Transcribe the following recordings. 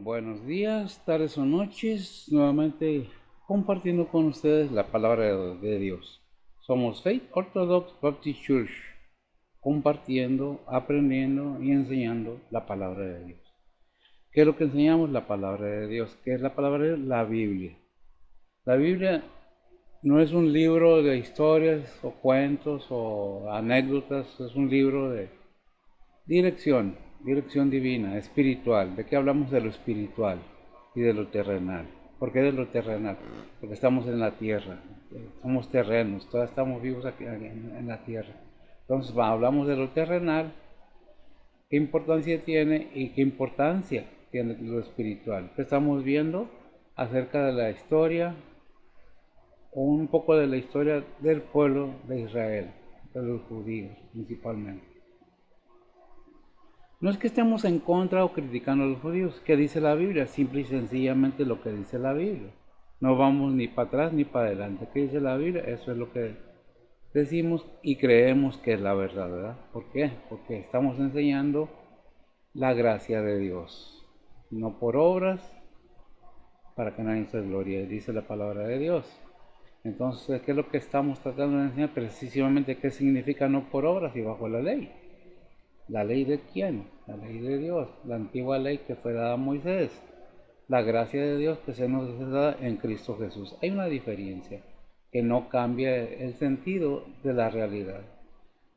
Buenos días, tardes o noches, nuevamente compartiendo con ustedes la palabra de Dios. Somos Faith Orthodox Baptist Church, compartiendo, aprendiendo y enseñando la palabra de Dios. ¿Qué es lo que enseñamos? La palabra de Dios. ¿Qué es la palabra de Dios? La Biblia. La Biblia no es un libro de historias o cuentos o anécdotas, es un libro de dirección divina, espiritual. ¿De qué hablamos? De lo espiritual y de lo terrenal. ¿Por qué de lo terrenal? Porque estamos en la tierra, somos terrenos, todos estamos vivos aquí en la tierra. Entonces hablamos de lo terrenal, qué importancia tiene y qué importancia tiene lo espiritual. ¿Qué estamos viendo acerca de la historia, un poco de la historia del pueblo de Israel, de los judíos principalmente? No es que estemos en contra o criticando a los judíos, que dice la Biblia, simple y sencillamente lo que dice la Biblia. No vamos ni para atrás ni para adelante. ¿Qué dice la Biblia? Eso es lo que decimos y creemos que es la verdad, ¿verdad? ¿Por qué? Porque estamos enseñando la gracia de Dios, no por obras, para que nadie se glorie, dice la palabra de Dios. Entonces, ¿qué es lo que estamos tratando de enseñar? Precisamente qué significa no por obras y bajo la ley. ¿La ley de quién? La ley de Dios, la antigua ley que fue dada a Moisés, la gracia de Dios que se nos es dada en Cristo Jesús. Hay una diferencia que no cambia el sentido de la realidad.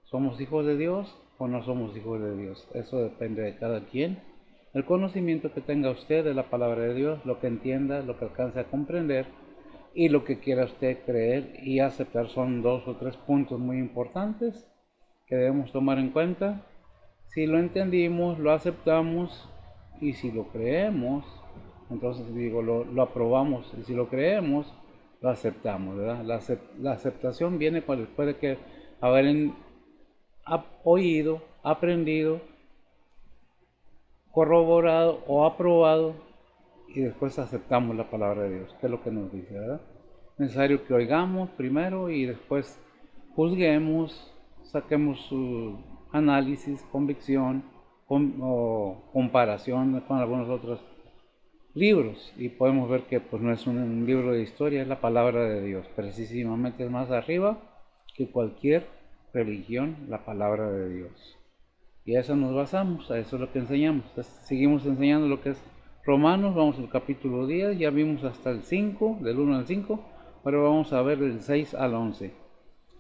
¿Somos hijos de Dios o no somos hijos de Dios? Eso depende de cada quien. El conocimiento que tenga usted de la palabra de Dios, lo que entienda, lo que alcance a comprender y lo que quiera usted creer y aceptar son dos o tres puntos muy importantes que debemos tomar en cuenta. Si lo entendimos, lo aceptamos y si lo creemos, entonces digo, lo aprobamos y si lo creemos, lo aceptamos, ¿verdad? La aceptación viene después de que haber oído, aprendido, corroborado o aprobado y después aceptamos la palabra de Dios, que es lo que nos dice, ¿verdad? Es necesario que oigamos primero y después juzguemos, saquemos su análisis, convicción o comparación con algunos otros libros y podemos ver que pues no es un libro de historia, es la palabra de Dios, precisamente es más arriba que cualquier religión, la palabra de Dios. Y a eso nos basamos, a eso es lo que enseñamos. Entonces, seguimos enseñando lo que es Romanos, vamos al capítulo 10, ya vimos hasta el 5, del 1 al 5, ahora vamos a ver del 6 al 11.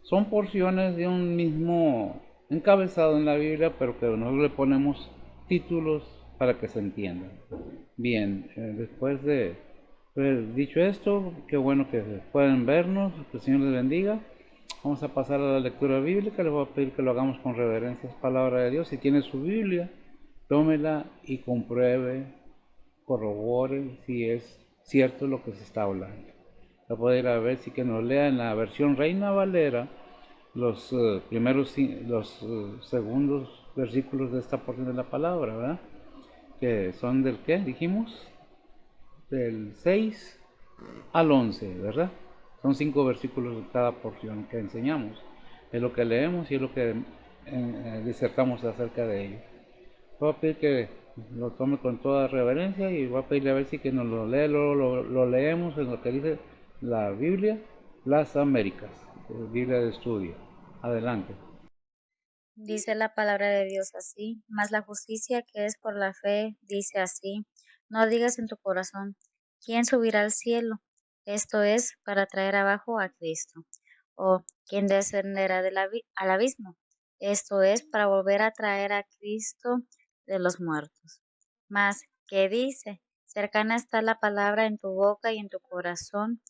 Son porciones de un mismo encabezado en la Biblia, pero que nosotros le ponemos títulos para que se entiendan. Bien, después de haber dicho esto, qué bueno que pueden vernos, que el Señor les bendiga. Vamos a pasar a la lectura bíblica. Les voy a pedir que lo hagamos con reverencia. Es palabra de Dios. Si tiene su Biblia, tómela y compruebe, corrobore si es cierto lo que se está hablando. Va a poder a ver si que nos lea en la versión Reina Valera los segundos versículos de esta porción de la palabra, ¿verdad? Que son del ¿qué? Dijimos del 6 al 11, ¿verdad? Son 5 versículos de cada porción que enseñamos. Es lo que leemos y es lo que disertamos acerca de ello. Voy a pedir que lo tome con toda reverencia y voy a pedirle a ver si que nos lo lee, lo leemos en lo que dice la Biblia, las Américas, Biblia de estudio. Adelante. Dice la palabra de Dios así, mas la justicia que es por la fe dice así, no digas en tu corazón, ¿quién subirá al cielo? Esto es para traer abajo a Cristo. O ¿quién descenderá al abismo? Esto es para volver a traer a Cristo de los muertos. Mas, ¿qué dice? Cercana está la palabra en tu boca y en tu corazón.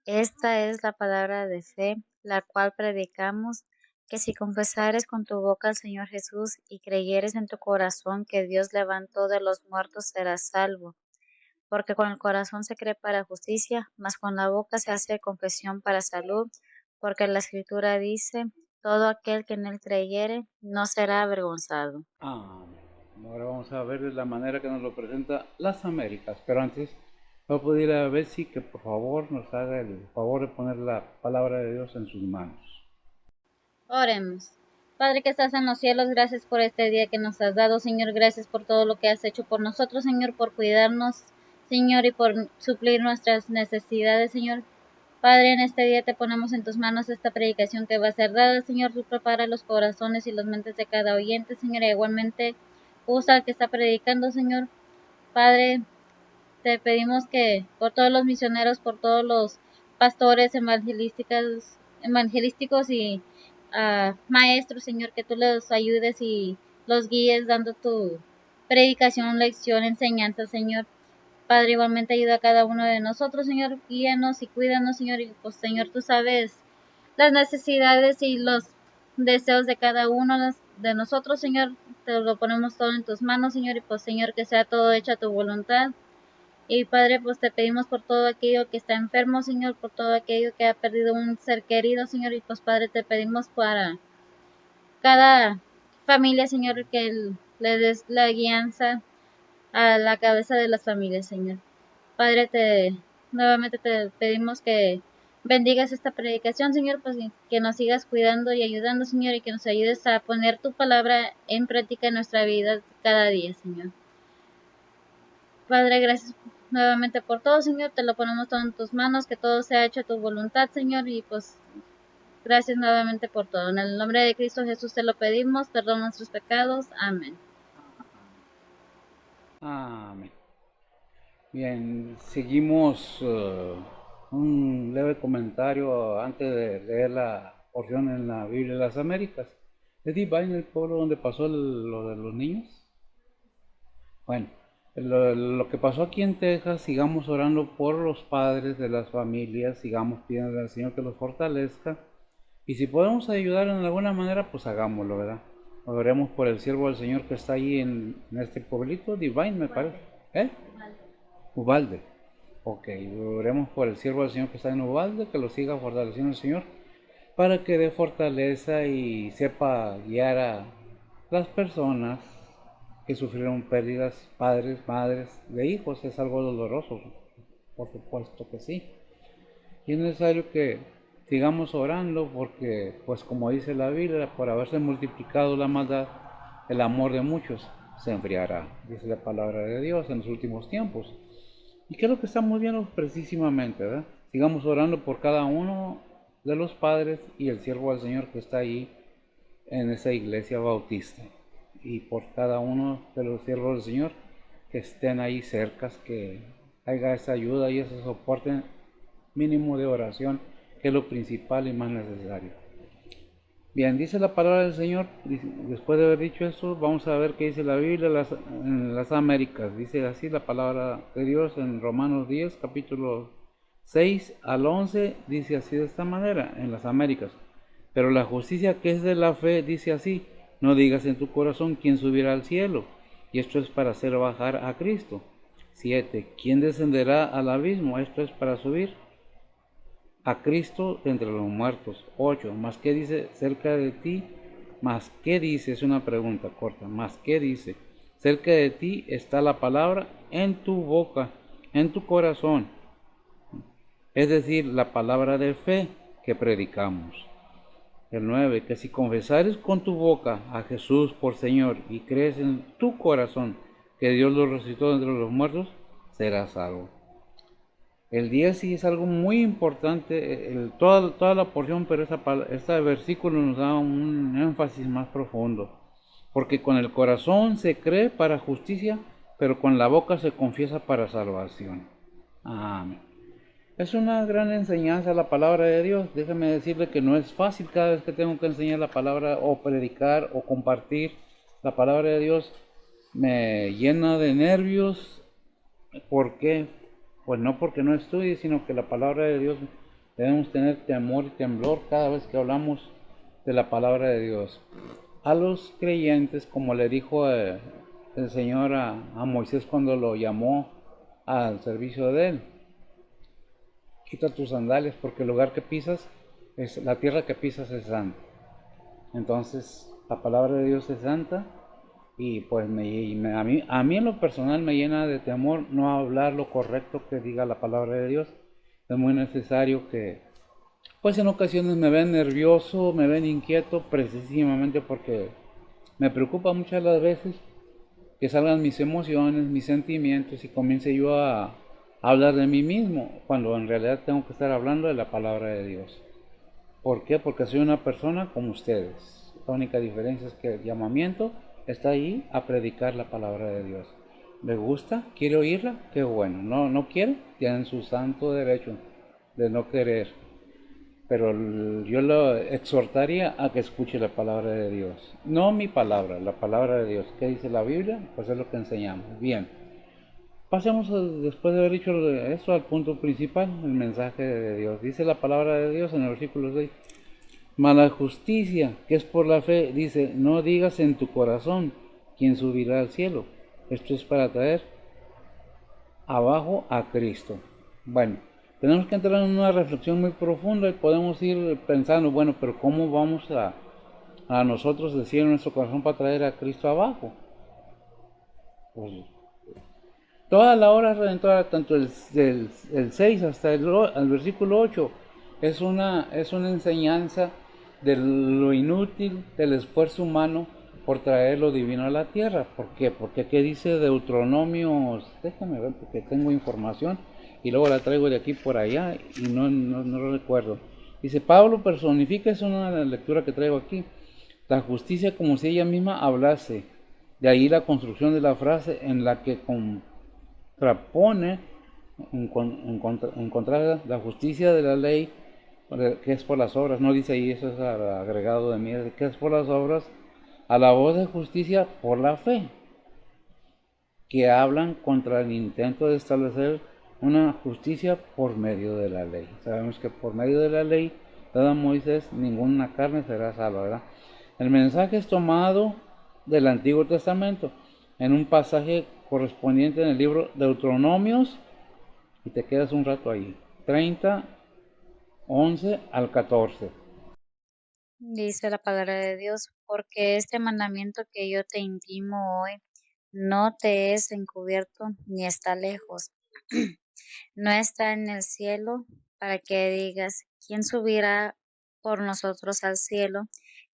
Esta es la palabra de fe, la cual predicamos que si confesares con tu boca al Señor Jesús y creyeres en tu corazón que Dios levantó de los muertos, serás salvo. Porque con el corazón se cree para justicia, mas con la boca se hace confesión para salud, porque la Escritura dice, todo aquel que en él creyere no será avergonzado. Amén. Ahora vamos a ver de la manera que nos lo presenta las Américas, pero antes voy a pedir a Betsy que por favor nos haga el favor de poner la palabra de Dios en sus manos. Oremos. Padre que estás en los cielos, gracias por este día que nos has dado, Señor. Gracias por todo lo que has hecho por nosotros, Señor, por cuidarnos, Señor, y por suplir nuestras necesidades, Señor. Padre, en este día te ponemos en tus manos esta predicación que va a ser dada, Señor. Tú prepara los corazones y las mentes de cada oyente, Señor, y igualmente usa al que está predicando, Señor. Padre, te pedimos que por todos los misioneros, por todos los pastores evangelísticos y maestros, Señor, que tú los ayudes y los guíes dando tu predicación, lección, enseñanza, Señor. Padre, igualmente ayuda a cada uno de nosotros, Señor, guíanos y cuídanos, Señor, y pues, Señor, tú sabes las necesidades y los deseos de cada uno de nosotros, Señor, te lo ponemos todo en tus manos, Señor, y pues, Señor, que sea todo hecho a tu voluntad. Y Padre, pues te pedimos por todo aquello que está enfermo, Señor, por todo aquello que ha perdido un ser querido, Señor, y pues Padre, te pedimos para cada familia, Señor, que le des la guianza a la cabeza de las familias, Señor. Padre, nuevamente te pedimos que bendigas esta predicación, Señor, pues que nos sigas cuidando y ayudando, Señor, y que nos ayudes a poner tu palabra en práctica en nuestra vida cada día, Señor. Padre, gracias nuevamente por todo, Señor, te lo ponemos todo en tus manos, que todo sea hecho a tu voluntad, Señor, y pues gracias nuevamente por todo. En el nombre de Cristo Jesús te lo pedimos, perdona nuestros pecados, amén. Amén. Bien, seguimos un leve comentario antes de leer la porción en la Biblia de las Américas. ¿Es Divine el pueblo donde pasó lo de los niños? Bueno, lo que pasó aquí en Texas, sigamos orando por los padres de las familias, sigamos pidiendo al Señor que los fortalezca. Y si podemos ayudar en alguna manera, pues hagámoslo, ¿verdad? Oremos por el siervo del Señor que está ahí en este pueblito, Divine, me parece. ¿Eh? Ubalde. Ok, oremos por el siervo del Señor que está en Ubalde, que lo siga fortaleciendo el Señor, para que dé fortaleza y sepa guiar a las personas que sufrieron pérdidas, padres, madres, de hijos. Es algo doloroso, por supuesto que sí. Y es necesario que sigamos orando porque, pues como dice la Biblia, por haberse multiplicado la maldad, el amor de muchos se enfriará, dice la palabra de Dios en los últimos tiempos. Y creo que estamos viendo precisamente, ¿verdad? Sigamos orando por cada uno de los padres y el siervo del Señor que está ahí en esa iglesia bautista. Y por cada uno de los siervos del Señor que estén ahí cerca, que haya esa ayuda y ese soporte mínimo de oración, que es lo principal y más necesario. Bien, dice la palabra del Señor. Después de haber dicho eso, vamos a ver qué dice la Biblia en las Américas. Dice así la palabra de Dios en Romanos 10, capítulo 6 al 11, dice así de esta manera, en las Américas. Pero la justicia que es de la fe dice así: no digas en tu corazón quién subirá al cielo, y esto es para hacer bajar a Cristo. 7. ¿Quién descenderá al abismo? Esto es para subir a Cristo de entre los muertos. 8. ¿Más qué dice cerca de ti? ¿Más qué dice? Es una pregunta corta. ¿Más qué dice? Cerca de ti está la palabra en tu boca, en tu corazón. Es decir, la palabra de fe que predicamos. El 9. Que si confesares con tu boca a Jesús por Señor y crees en tu corazón que Dios lo resucitó de entre los muertos, serás salvo. El 10 sí es algo muy importante, toda la porción, pero este versículo nos da un énfasis más profundo. Porque con el corazón se cree para justicia, pero con la boca se confiesa para salvación. Amén. Es una gran enseñanza la palabra de Dios. Déjame decirle que no es fácil cada vez que tengo que enseñar la palabra o predicar o compartir la palabra de Dios. Me llena de nervios. ¿Por qué? Pues no porque no estudie, sino que la palabra de Dios debemos tener temor y temblor cada vez que hablamos de la palabra de Dios. A los creyentes, como le dijo el Señor a Moisés cuando lo llamó al servicio de él: quita tus sandalias porque el lugar que pisas, la tierra que pisas es santa. Entonces, la palabra de Dios es santa. Y pues a mí en lo personal me llena de temor no hablar lo correcto que diga la palabra de Dios. Es muy necesario que Pues en ocasiones me ven nervioso, me ven inquieto, precisamente porque me preocupa muchas las veces que salgan mis emociones, mis sentimientos y comience yo a hablar de mí mismo, cuando en realidad tengo que estar hablando de la palabra de Dios. ¿Por qué? Porque soy una persona como ustedes. La única diferencia es que el llamamiento está ahí a predicar la palabra de Dios. ¿Le gusta? ¿Quiere oírla? Qué bueno. No, no quiere, tienen su santo derecho de no querer. Pero yo lo exhortaría a que escuche la palabra de Dios. No mi palabra, la palabra de Dios. ¿Qué dice la Biblia? Pues es lo que enseñamos. Bien. Pasemos después de haber dicho eso al punto principal, el mensaje de Dios. Dice la palabra de Dios en el versículo 6. Mas la justicia, que es por la fe, dice, no digas en tu corazón quién subirá al cielo. Esto es para traer abajo a Cristo. Bueno, tenemos que entrar en una reflexión muy profunda y podemos ir pensando, bueno, pero ¿cómo vamos a nosotros decir en nuestro corazón para traer a Cristo abajo? Pues toda la hora redentora, tanto el 6 hasta el versículo 8, es una enseñanza de lo inútil del esfuerzo humano por traer lo divino a la tierra. ¿Por qué? Porque aquí dice Deuteronomio, déjame ver porque tengo información y luego la traigo de aquí por allá y no lo recuerdo. Dice, Pablo personifica, es una lectura que traigo aquí, la justicia como si ella misma hablase. De ahí la construcción de la frase en la que contrapone encontrar la justicia de la ley que es por las obras, no dice ahí, eso es agregado de mí, que es por las obras, a la voz de justicia por la fe, que hablan contra el intento de establecer una justicia por medio de la ley. Sabemos que por medio de la ley, dada Moisés, ninguna carne será salva, ¿verdad? El mensaje es tomado del Antiguo Testamento, en un pasaje correspondiente en el libro de Deuteronomios, y te quedas un rato ahí, 30, 11 al 14. Dice la palabra de Dios, porque este mandamiento que yo te intimo hoy no te es encubierto ni está lejos, no está en el cielo para que digas, ¿quién subirá por nosotros al cielo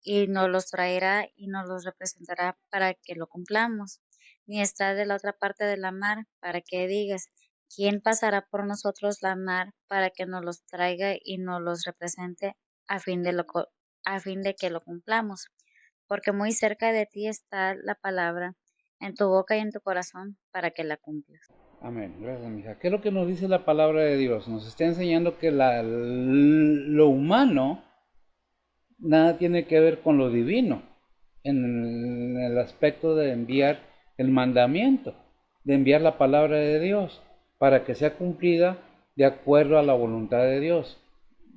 y nos los traerá y nos los representará para que lo cumplamos? Ni está de la otra parte de la mar para que digas, ¿quién pasará por nosotros la mar para que nos los traiga y nos los represente a fin a fin de que lo cumplamos? Porque muy cerca de ti está la palabra, en tu boca y en tu corazón, para que la cumplas. Amén. Gracias, mija. ¿Qué es lo que nos dice la palabra de Dios? Nos está enseñando que lo humano nada tiene que ver con lo divino, en el aspecto de enviar el mandamiento, de enviar la palabra de Dios, para que sea cumplida de acuerdo a la voluntad de Dios.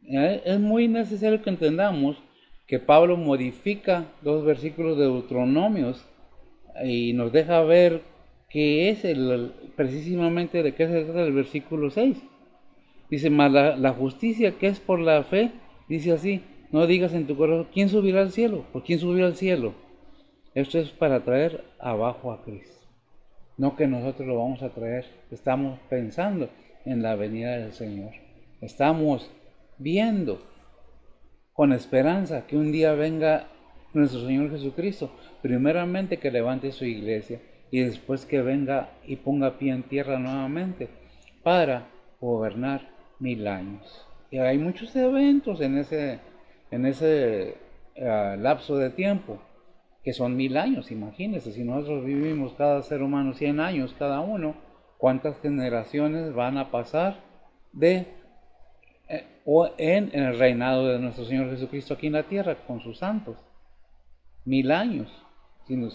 Es muy necesario que entendamos que Pablo modifica dos versículos de Deuteronomios y nos deja ver qué es precisamente de qué se trata el versículo 6. Dice, más la justicia que es por la fe, dice así, no digas en tu corazón, ¿quién subirá al cielo? ¿Por quién subió al cielo? Esto es para traer abajo a Cristo. No que nosotros lo vamos a traer, estamos pensando en la venida del Señor. Estamos viendo con esperanza que un día venga nuestro Señor Jesucristo, primeramente que levante su iglesia y después que venga y ponga pie en tierra nuevamente para gobernar 1000 años. Y hay muchos eventos en ese lapso de tiempo, que son 1000 años, imagínense, si nosotros vivimos cada ser humano 100 años cada uno, ¿cuántas generaciones van a pasar de o en el reinado de nuestro Señor Jesucristo aquí en la tierra con sus santos? 1000 años.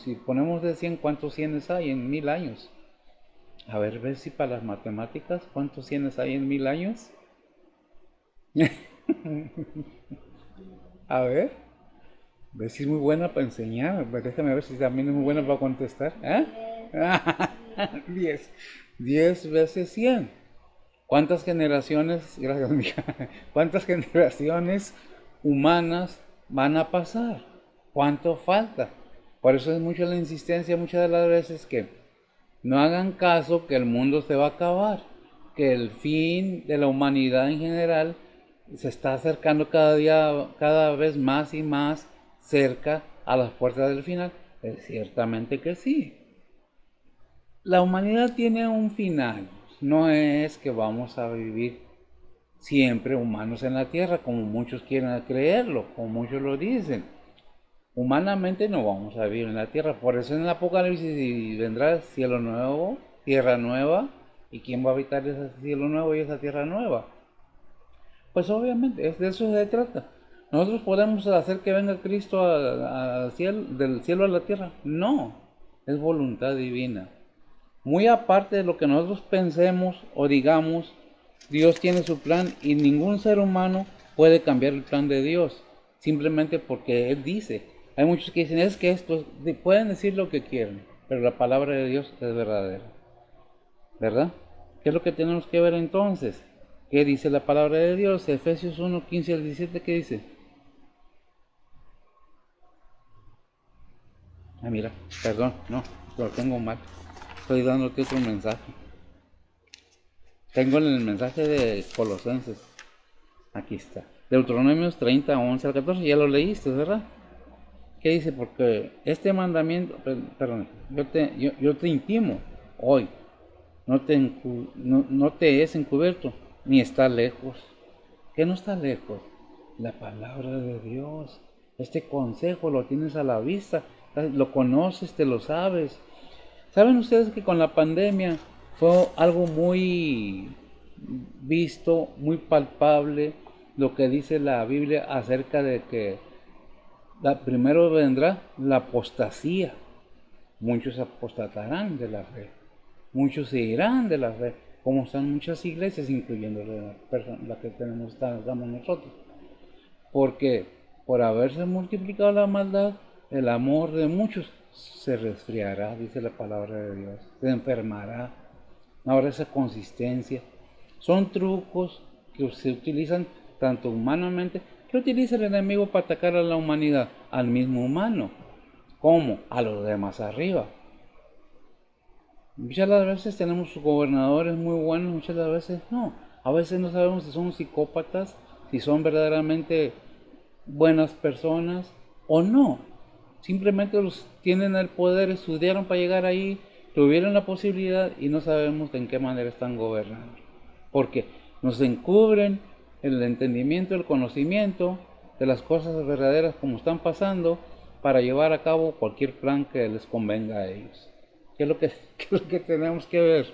Si ponemos de 100, ¿cuántos cienes hay en 1000 años? A ver si para las matemáticas, ¿cuántos cienes hay en 1000 años? A ver si es muy buena para enseñar. Déjame ver si también es muy buena para contestar. 10. 10 veces 100. ¿Cuántas generaciones, gracias mija, cuántas generaciones humanas van a pasar? ¿Cuánto falta? Por eso es mucho la insistencia muchas de las veces que no hagan caso que el mundo se va a acabar, que el fin de la humanidad en general se está acercando cada día, cada vez más y más cerca a las puertas del final. Ciertamente que sí. La humanidad tiene un final. No es que vamos a vivir siempre humanos en la tierra, como muchos quieren creerlo, como muchos lo dicen. Humanamente no vamos a vivir en la tierra. Por eso en el Apocalipsis vendrá cielo nuevo, tierra nueva. ¿Y quién va a habitar ese cielo nuevo y esa tierra nueva? Pues obviamente, de eso se trata. ¿Nosotros podemos hacer que venga Cristo al cielo, del cielo a la tierra? No, es voluntad divina. Muy aparte de lo que nosotros pensemos o digamos, Dios tiene su plan y ningún ser humano puede cambiar el plan de Dios, simplemente porque Él dice. Hay muchos que dicen, es que esto, pueden decir lo que quieran, pero la palabra de Dios es verdadera, ¿verdad? ¿Qué es lo que tenemos que ver entonces? ¿Qué dice la palabra de Dios? Efesios 1, 15 al 17, ¿qué dice? Ah, mira, perdón, no, lo tengo mal. Estoy dándote otro mensaje. Tengo el mensaje de Colosenses. Aquí está. Deuteronomios 30, 11 al 14. Ya lo leíste, ¿verdad? ¿Qué dice? Porque este mandamiento, perdón, yo te intimo hoy. No te es encubierto, ni está lejos. ¿Qué no está lejos? La palabra de Dios. Este consejo lo tienes a la vista. Lo conoces, te lo sabes. ¿Saben ustedes que con la pandemia fue algo muy visto, muy palpable, lo que dice la Biblia acerca de que primero vendrá la apostasía? Muchos apostatarán de la fe, muchos se irán de la fe, como están muchas iglesias, incluyendo la que estamos nosotros. Porque por haberse multiplicado la maldad, el amor de muchos se resfriará, dice la palabra de Dios, se enfermará. Ahora esa consistencia son trucos que se utilizan tanto humanamente, que utiliza el enemigo para atacar a la humanidad, al mismo humano, como a los demás arriba. Muchas de las veces tenemos gobernadores muy buenos, muchas de las veces no. A veces no sabemos si son psicópatas, si son verdaderamente buenas personas o no. Simplemente los tienen el poder, estudiaron para llegar ahí, tuvieron la posibilidad y no sabemos de en qué manera están gobernando. Porque nos encubren el entendimiento, el conocimiento de las cosas verdaderas como están pasando para llevar a cabo cualquier plan que les convenga a ellos. ¿Qué es lo que, qué es lo que tenemos que ver?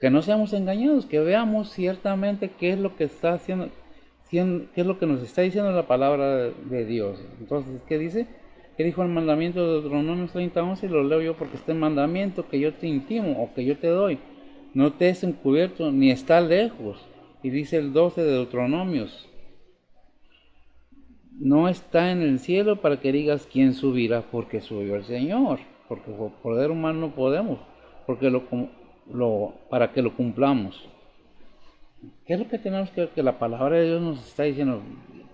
Que no seamos engañados, que veamos ciertamente qué es lo que está haciendo, qué es lo que nos está diciendo la palabra de Dios. Entonces, ¿qué dice? ¿Qué dijo el mandamiento de Deuteronomio 30:11? Lo leo yo porque este mandamiento que yo te intimo o que yo te doy no te es encubierto ni está lejos. Y dice el 12 de Deuteronomios, no está en el cielo para que digas quién subirá, porque subió el Señor, porque por poder humano no podemos, porque para que lo cumplamos. ¿Qué es lo que tenemos que ver? Que la palabra de Dios nos está diciendo,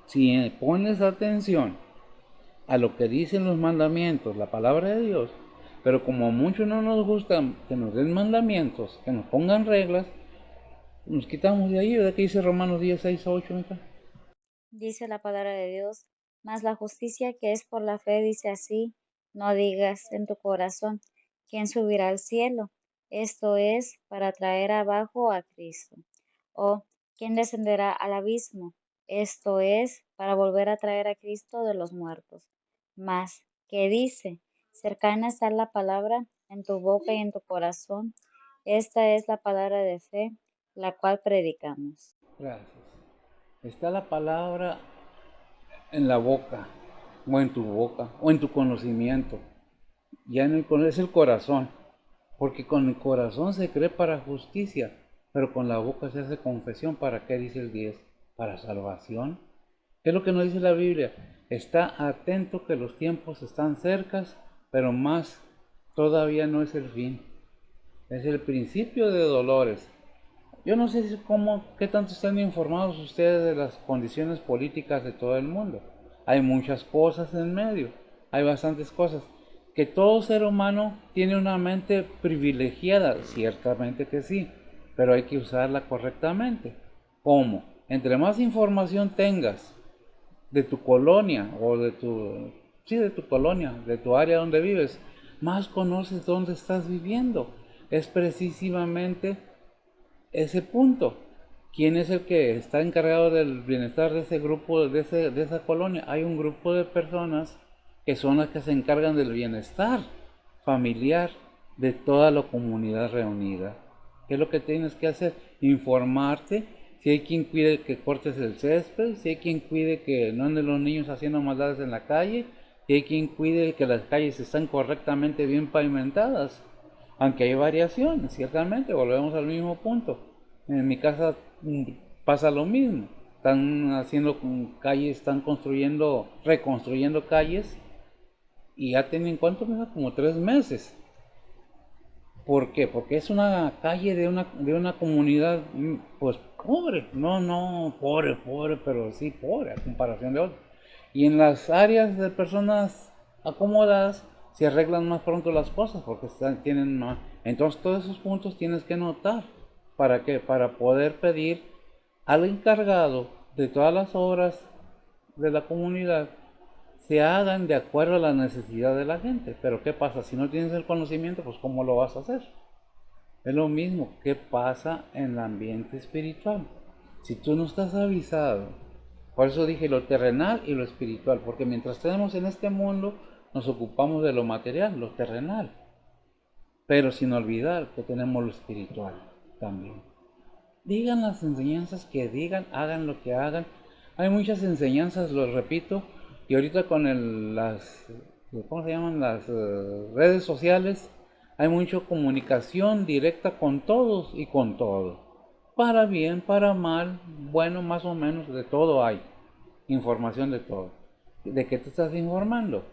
si pones atención a lo que dicen los mandamientos, la palabra de Dios, pero como a muchos no nos gusta que nos den mandamientos, que nos pongan reglas, nos quitamos de ahí, ¿verdad? Que dice Romanos 10, 6 a 8, mija. Dice la palabra de Dios, mas la justicia que es por la fe dice así, no digas en tu corazón, ¿quién subirá al cielo? Esto es para traer abajo a Cristo. O, ¿quién descenderá al abismo? Esto es para volver a traer a Cristo de los muertos. Mas, ¿qué dice? Cercana está la palabra en tu boca y en tu corazón. Esta es la palabra de fe, la cual predicamos. Gracias. Está la palabra en la boca, o en tu boca, o en tu conocimiento. Ya es el corazón, porque con el corazón se cree para justicia, pero con la boca se hace confesión. ¿Para qué dice el 10? Para salvación. ¿Qué es lo que nos dice la Biblia? Está atento que los tiempos están cercas, pero más todavía no es el fin. Es el principio de dolores. Yo no sé qué tanto están informados ustedes de las condiciones políticas de todo el mundo. Hay muchas cosas en medio, hay bastantes cosas. Que todo ser humano tiene una mente privilegiada, ciertamente que sí, pero hay que usarla correctamente. ¿Cómo? Entre más información tengas de tu colonia o de tu colonia, de tu área donde vives, más conoces dónde estás viviendo. Es precisamente ese punto. ¿Quién es el que está encargado del bienestar de ese grupo, de esa colonia? Hay un grupo de personas que son las que se encargan del bienestar familiar de toda la comunidad reunida. ¿Qué es lo que tienes que hacer? Informarte. Si hay quien cuide que cortes el césped, si hay quien cuide que no anden los niños haciendo maldades en la calle, si hay quien cuide que las calles están correctamente bien pavimentadas. Aunque hay variaciones, ciertamente, volvemos al mismo punto. En mi casa pasa lo mismo. Están haciendo calles, están construyendo, reconstruyendo calles y ya tienen, ¿cuánto? Como 3 meses. ¿Por qué? Porque es una calle de una comunidad, pues pobre. No, no, pobre, pobre, pero sí pobre a comparación de otros. Y en las áreas de personas acomodadas se arreglan más pronto las cosas porque tienen más. Entonces todos esos puntos tienes que notar. ¿Para qué? Para poder pedir al encargado de todas las obras de la comunidad se hagan de acuerdo a la necesidad de la gente. Pero ¿qué pasa? Si no tienes el conocimiento, pues ¿cómo lo vas a hacer? Es lo mismo que pasa en el ambiente espiritual. Si tú no estás avisado, por eso dije lo terrenal y lo espiritual, porque mientras tenemos en este mundo, nos ocupamos de lo material, lo terrenal, pero sin olvidar que tenemos lo espiritual también. Digan las enseñanzas que digan, hagan lo que hagan. Hay muchas enseñanzas, lo repito, y ahorita con ¿cómo se llaman? Las redes sociales, hay mucha comunicación directa con todos y con todo. Para bien, para mal, bueno, más o menos, de todo hay. Información de todo. ¿De qué te estás informando?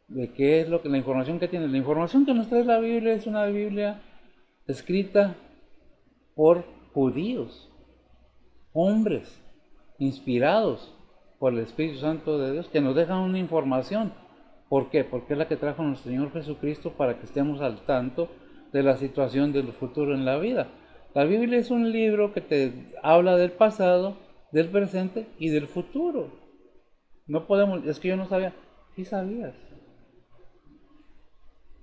¿De qué es lo que la información que tienes? La información que nos trae la Biblia es una Biblia escrita por judíos, hombres inspirados por el Espíritu Santo de Dios, que nos dejan una información. ¿Por qué? Porque es la que trajo nuestro Señor Jesucristo para que estemos al tanto de la situación del futuro en la vida. La Biblia es un libro que te habla del pasado, del presente y del futuro. No podemos, es que yo no sabía. Sí sabías.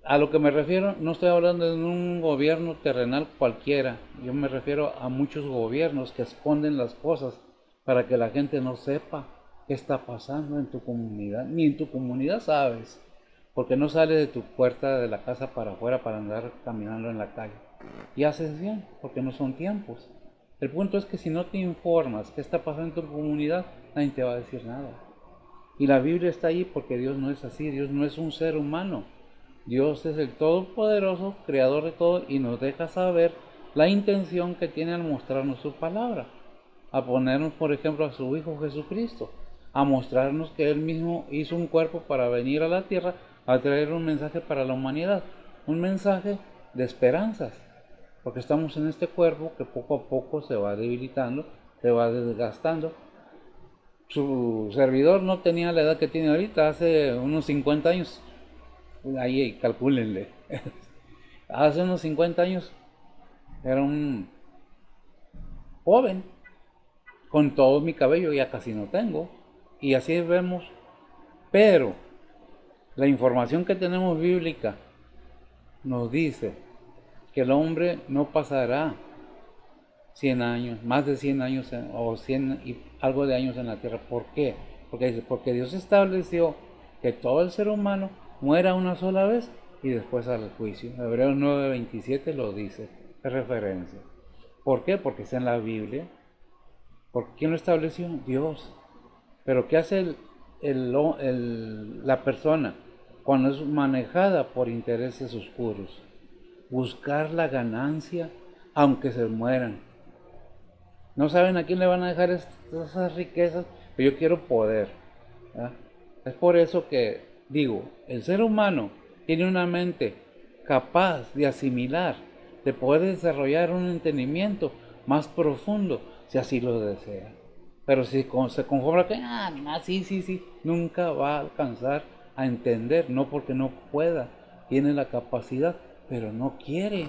A lo que me refiero, no estoy hablando de un gobierno terrenal cualquiera. Yo me refiero a muchos gobiernos que esconden las cosas para que la gente no sepa qué está pasando en tu comunidad. Ni en tu comunidad sabes, porque no sales de tu puerta de la casa para afuera para andar caminando en la calle. Y haces bien, porque no son tiempos. El punto es que si no te informas qué está pasando en tu comunidad, nadie te va a decir nada. Y la Biblia está ahí porque Dios no es así, Dios no es un ser humano. Dios es el Todopoderoso, Creador de todo, y nos deja saber la intención que tiene al mostrarnos su palabra. A ponernos, por ejemplo, a su Hijo Jesucristo. A mostrarnos que Él mismo hizo un cuerpo para venir a la tierra a traer un mensaje para la humanidad. Un mensaje de esperanzas. Porque estamos en este cuerpo que poco a poco se va debilitando, se va desgastando. Su servidor no tenía la edad que tiene ahorita, hace unos 50 años. Ahí calcúlenle. Hace unos 50 años era un joven, con todo mi cabello ya casi no tengo. Y así vemos, pero la información que tenemos bíblica nos dice que el hombre no pasará 100 años, más de 100 años o 100 y algo de años en la tierra. ¿Por qué? Porque Dios estableció que todo el ser humano muera una sola vez y después al juicio. Hebreos 9:27 lo dice, es referencia. ¿Por qué? Porque está en la Biblia. ¿Por quién lo estableció? Dios. Pero ¿qué hace la persona cuando es manejada por intereses oscuros? Buscar la ganancia aunque se mueran. No saben a quién le van a dejar esas riquezas, pero yo quiero poder. ¿Verdad? Es por eso que digo, el ser humano tiene una mente capaz de asimilar, de poder desarrollar un entendimiento más profundo, si así lo desea. Pero si se conforma que, sí, sí, sí, nunca va a alcanzar a entender, no porque no pueda, tiene la capacidad, pero no quiere.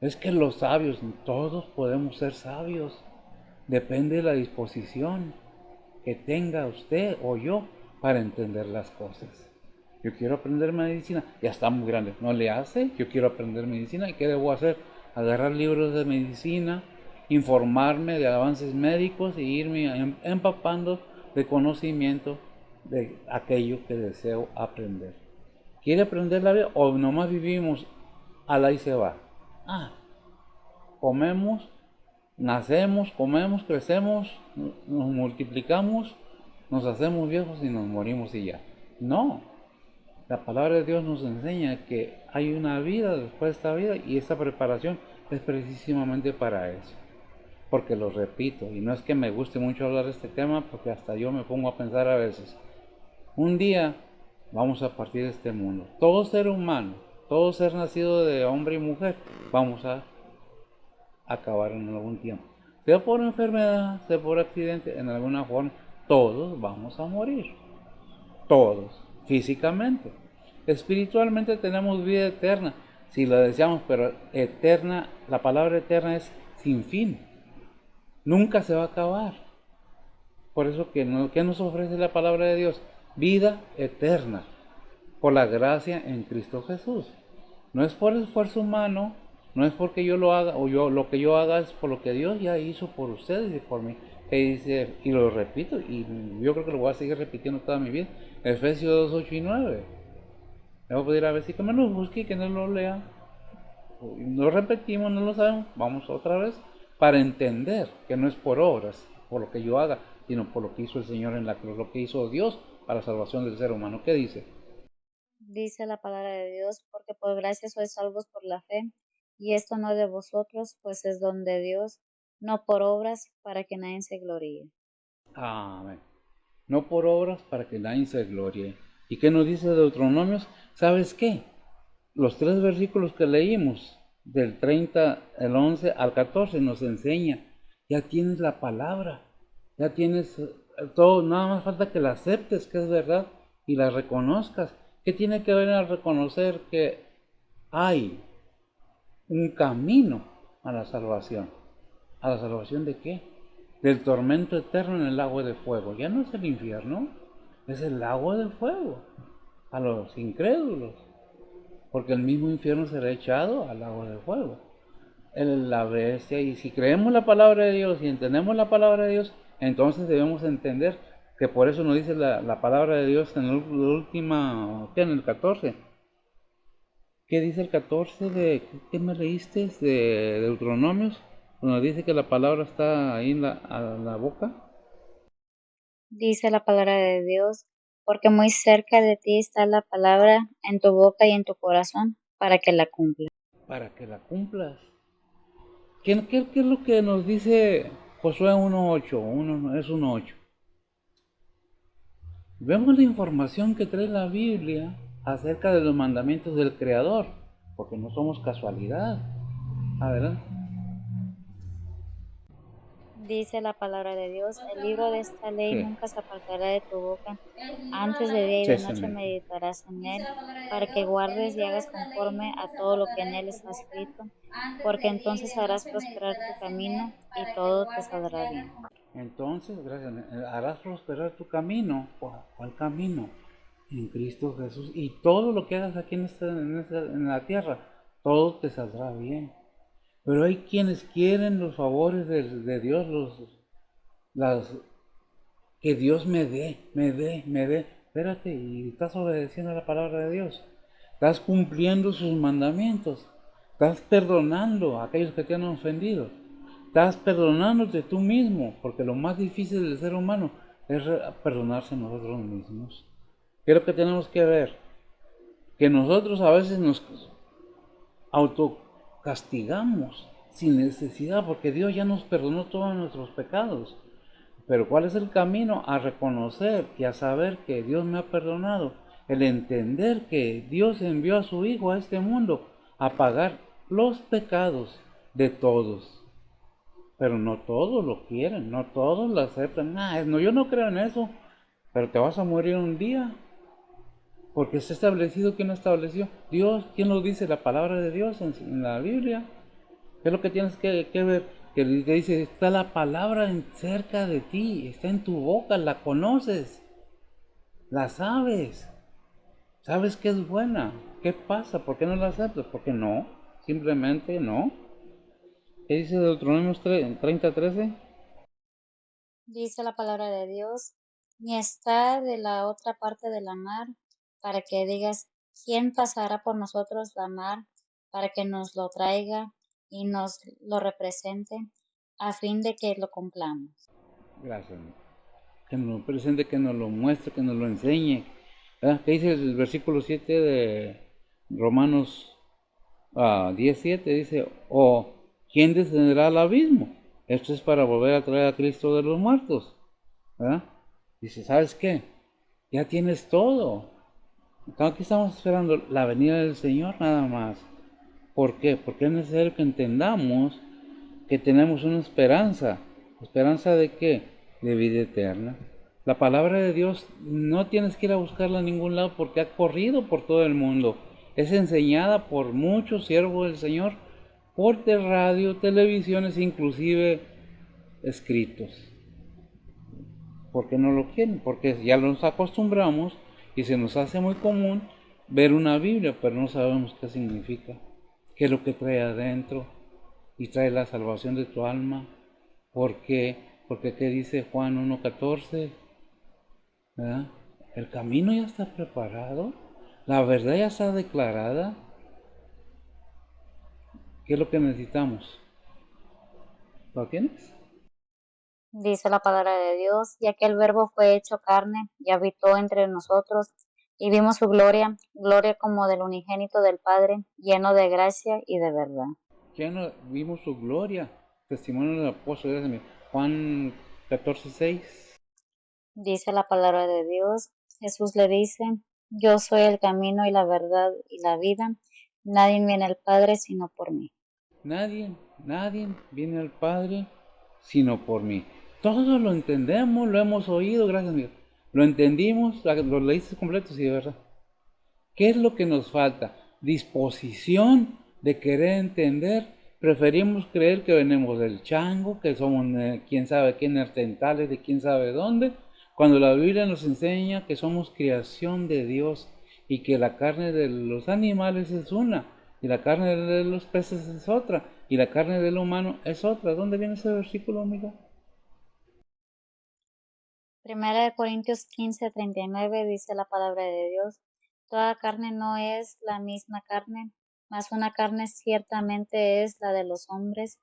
Es que los sabios, todos podemos ser sabios, Depende de la disposición que tenga usted o yo para entender las cosas. Yo quiero aprender medicina, ya está muy grande, no le hace, yo quiero aprender medicina, ¿y qué debo hacer? Agarrar libros de medicina, informarme de avances médicos y irme empapando de conocimiento de aquello que deseo aprender. ¿Quiere aprender la vida o nomás vivimos al ahí se va? Ah, comemos, nacemos, comemos, crecemos, nos multiplicamos, nos hacemos viejos y nos morimos y ya. No, la palabra de Dios nos enseña que hay una vida después de esta vida y esta preparación es precisamente para eso. Porque lo repito, y no es que me guste mucho hablar de este tema, porque hasta yo me pongo a pensar a veces, un día vamos a partir de este mundo. Todo ser humano, todo ser nacido de hombre y mujer, vamos a acabar en algún tiempo. Sea por enfermedad, sea por accidente, en alguna forma, todos vamos a morir. Todos, físicamente. Espiritualmente tenemos vida eterna, si lo deseamos, pero eterna, la palabra eterna es sin fin. Nunca se va a acabar. Por eso ¿qué nos ofrece la palabra de Dios? Vida eterna, por la gracia en Cristo Jesús. No es por esfuerzo humano, no es porque yo lo haga, o lo que yo haga es por lo que Dios ya hizo por ustedes y por mí. Y dice, y lo repito, y yo creo que lo voy a seguir repitiendo toda mi vida, Efesios 2, 8 y 9. Le voy a pedir a ver si que me lo busque y que no lo lea. Lo repetimos, no lo sabemos, vamos otra vez, para entender que no es por obras, por lo que yo haga, sino por lo que hizo el Señor en la cruz, lo que hizo Dios para la salvación del ser humano. ¿Qué dice? Dice la palabra de Dios, porque por gracia sois salvos por la fe, y esto no de vosotros, pues es don de Dios, no por obras, para que nadie se gloríe. Amén. No por obras para que nadie se glorie. ¿Y qué nos dice Deuteronomios? ¿Sabes qué? Los 3 versículos que leímos, del 30, el 11 al 14, nos enseña, ya tienes la palabra, ya tienes todo, nada más falta que la aceptes, que es verdad, y la reconozcas. ¿Qué tiene que ver al reconocer que hay un camino a la salvación? ¿A la salvación de qué? Del tormento eterno en el lago de fuego. Ya no es el infierno, es el lago de fuego. A los incrédulos, porque el mismo infierno será echado al lago de fuego. La bestia, y si creemos la palabra de Dios y entendemos la palabra de Dios, entonces debemos entender que por eso nos dice la palabra de Dios en el última, ¿qué? En el 14. ¿Qué dice el 14 de, qué me leíste? De Deuteronomios, donde dice que la palabra está ahí a la boca. Dice la palabra de Dios, porque muy cerca de ti está la palabra en tu boca y en tu corazón, para que la cumplas. Para que la cumplas. ¿Qué es lo que nos dice Josué 1.8? Es 1.8. Vemos la información que trae la Biblia acerca de los mandamientos del Creador, porque no somos casualidad. Adelante. Dice la palabra de Dios, el libro de esta ley ¿Qué? nunca se apartará de tu boca, antes de día y de noche Césame. meditarás en él, para que guardes y hagas conforme a todo lo que en él está escrito, porque entonces harás prosperar tu camino y todo te saldrá bien. Entonces, gracias, harás prosperar tu camino. ¿Cuál camino? En Cristo Jesús. Y todo lo que hagas aquí en la tierra, todo te saldrá bien. Pero hay quienes quieren los favores de Dios, las, que Dios me dé. Espérate, y estás obedeciendo la palabra de Dios. Estás cumpliendo sus mandamientos. Estás perdonando a aquellos que te han ofendido. Estás perdonándote tú mismo, porque lo más difícil del ser humano es perdonarse a nosotros mismos. ¿Qué es lo que tenemos que ver? Que nosotros a veces nos autocastigamos sin necesidad, porque Dios ya nos perdonó todos nuestros pecados. Pero ¿cuál es el camino? A reconocer y a saber que Dios me ha perdonado. El entender que Dios envió a su Hijo a este mundo a pagar los pecados de todos. Pero no todos lo quieren, no todos lo aceptan. No, yo no creo en eso. Pero te vas a morir un día. Porque está establecido. ¿Quién lo estableció? Dios. ¿Quién lo dice? La palabra de Dios en la Biblia. ¿Qué es lo que tienes que ver? que te dice, está la palabra cerca de ti, está en tu boca, la conoces, la sabes, sabes que es buena. ¿Qué pasa? ¿Por qué no la aceptas? Porque no, simplemente no. ¿Qué dice Deuteronomio 30:13? Dice la palabra de Dios, ni está de la otra parte de la mar, para que digas, ¿quién pasará por nosotros la mar para que nos lo traiga y nos lo represente, a fin de que lo cumplamos? Gracias. Que nos lo presente, que nos lo muestre, que nos lo enseñe. ¿Verdad? ¿Qué dice el versículo 7 de Romanos 17? Dice, o ¿quién descenderá al abismo? Esto es para volver a traer a Cristo de los muertos. ¿Verdad? Dice, ¿sabes qué? Ya tienes todo. Aquí estamos esperando la venida del Señor nada más. ¿Por qué? Porque es necesario que entendamos que tenemos una esperanza. ¿Esperanza de qué? De vida eterna. La palabra de Dios no tienes que ir a buscarla a ningún lado porque ha corrido por todo el mundo. Es enseñada por muchos siervos del Señor, por radio, televisiones, inclusive escritos. Porque no lo quieren, porque ya nos acostumbramos y se nos hace muy común ver una Biblia, pero no sabemos qué significa, qué es lo que trae adentro y trae la salvación de tu alma. ¿Por qué? Porque ¿qué dice Juan 1:14? ¿Verdad? El camino ya está preparado, la verdad ya está declarada. ¿Qué es lo que necesitamos? ¿Lo tienes? Dice la palabra de Dios, y aquel verbo fue hecho carne y habitó entre nosotros, y vimos su gloria, gloria como del unigénito del Padre, lleno de gracia y de verdad. Ya no vimos su gloria. Testimonio del apóstol Juan 14:6. Dice la palabra de Dios, Jesús le dice, yo soy el camino y la verdad y la vida, nadie viene al Padre sino por mí. Nadie viene al Padre sino por mí. Todos lo entendemos, lo hemos oído, gracias a Dios. Lo entendimos, lo leíste completo, sí, de verdad. ¿Qué es lo que nos falta? Disposición de querer entender. Preferimos creer que venimos del chango, que somos quién sabe qué neandertales, de quién sabe dónde, cuando la Biblia nos enseña que somos creación de Dios y que la carne de los animales es una, y la carne de los peces es otra, y la carne del humano es otra. ¿Dónde viene ese versículo, amiga? Primera de Corintios 15:39 dice la palabra de Dios, toda carne no es la misma carne, mas una carne ciertamente es la de los hombres,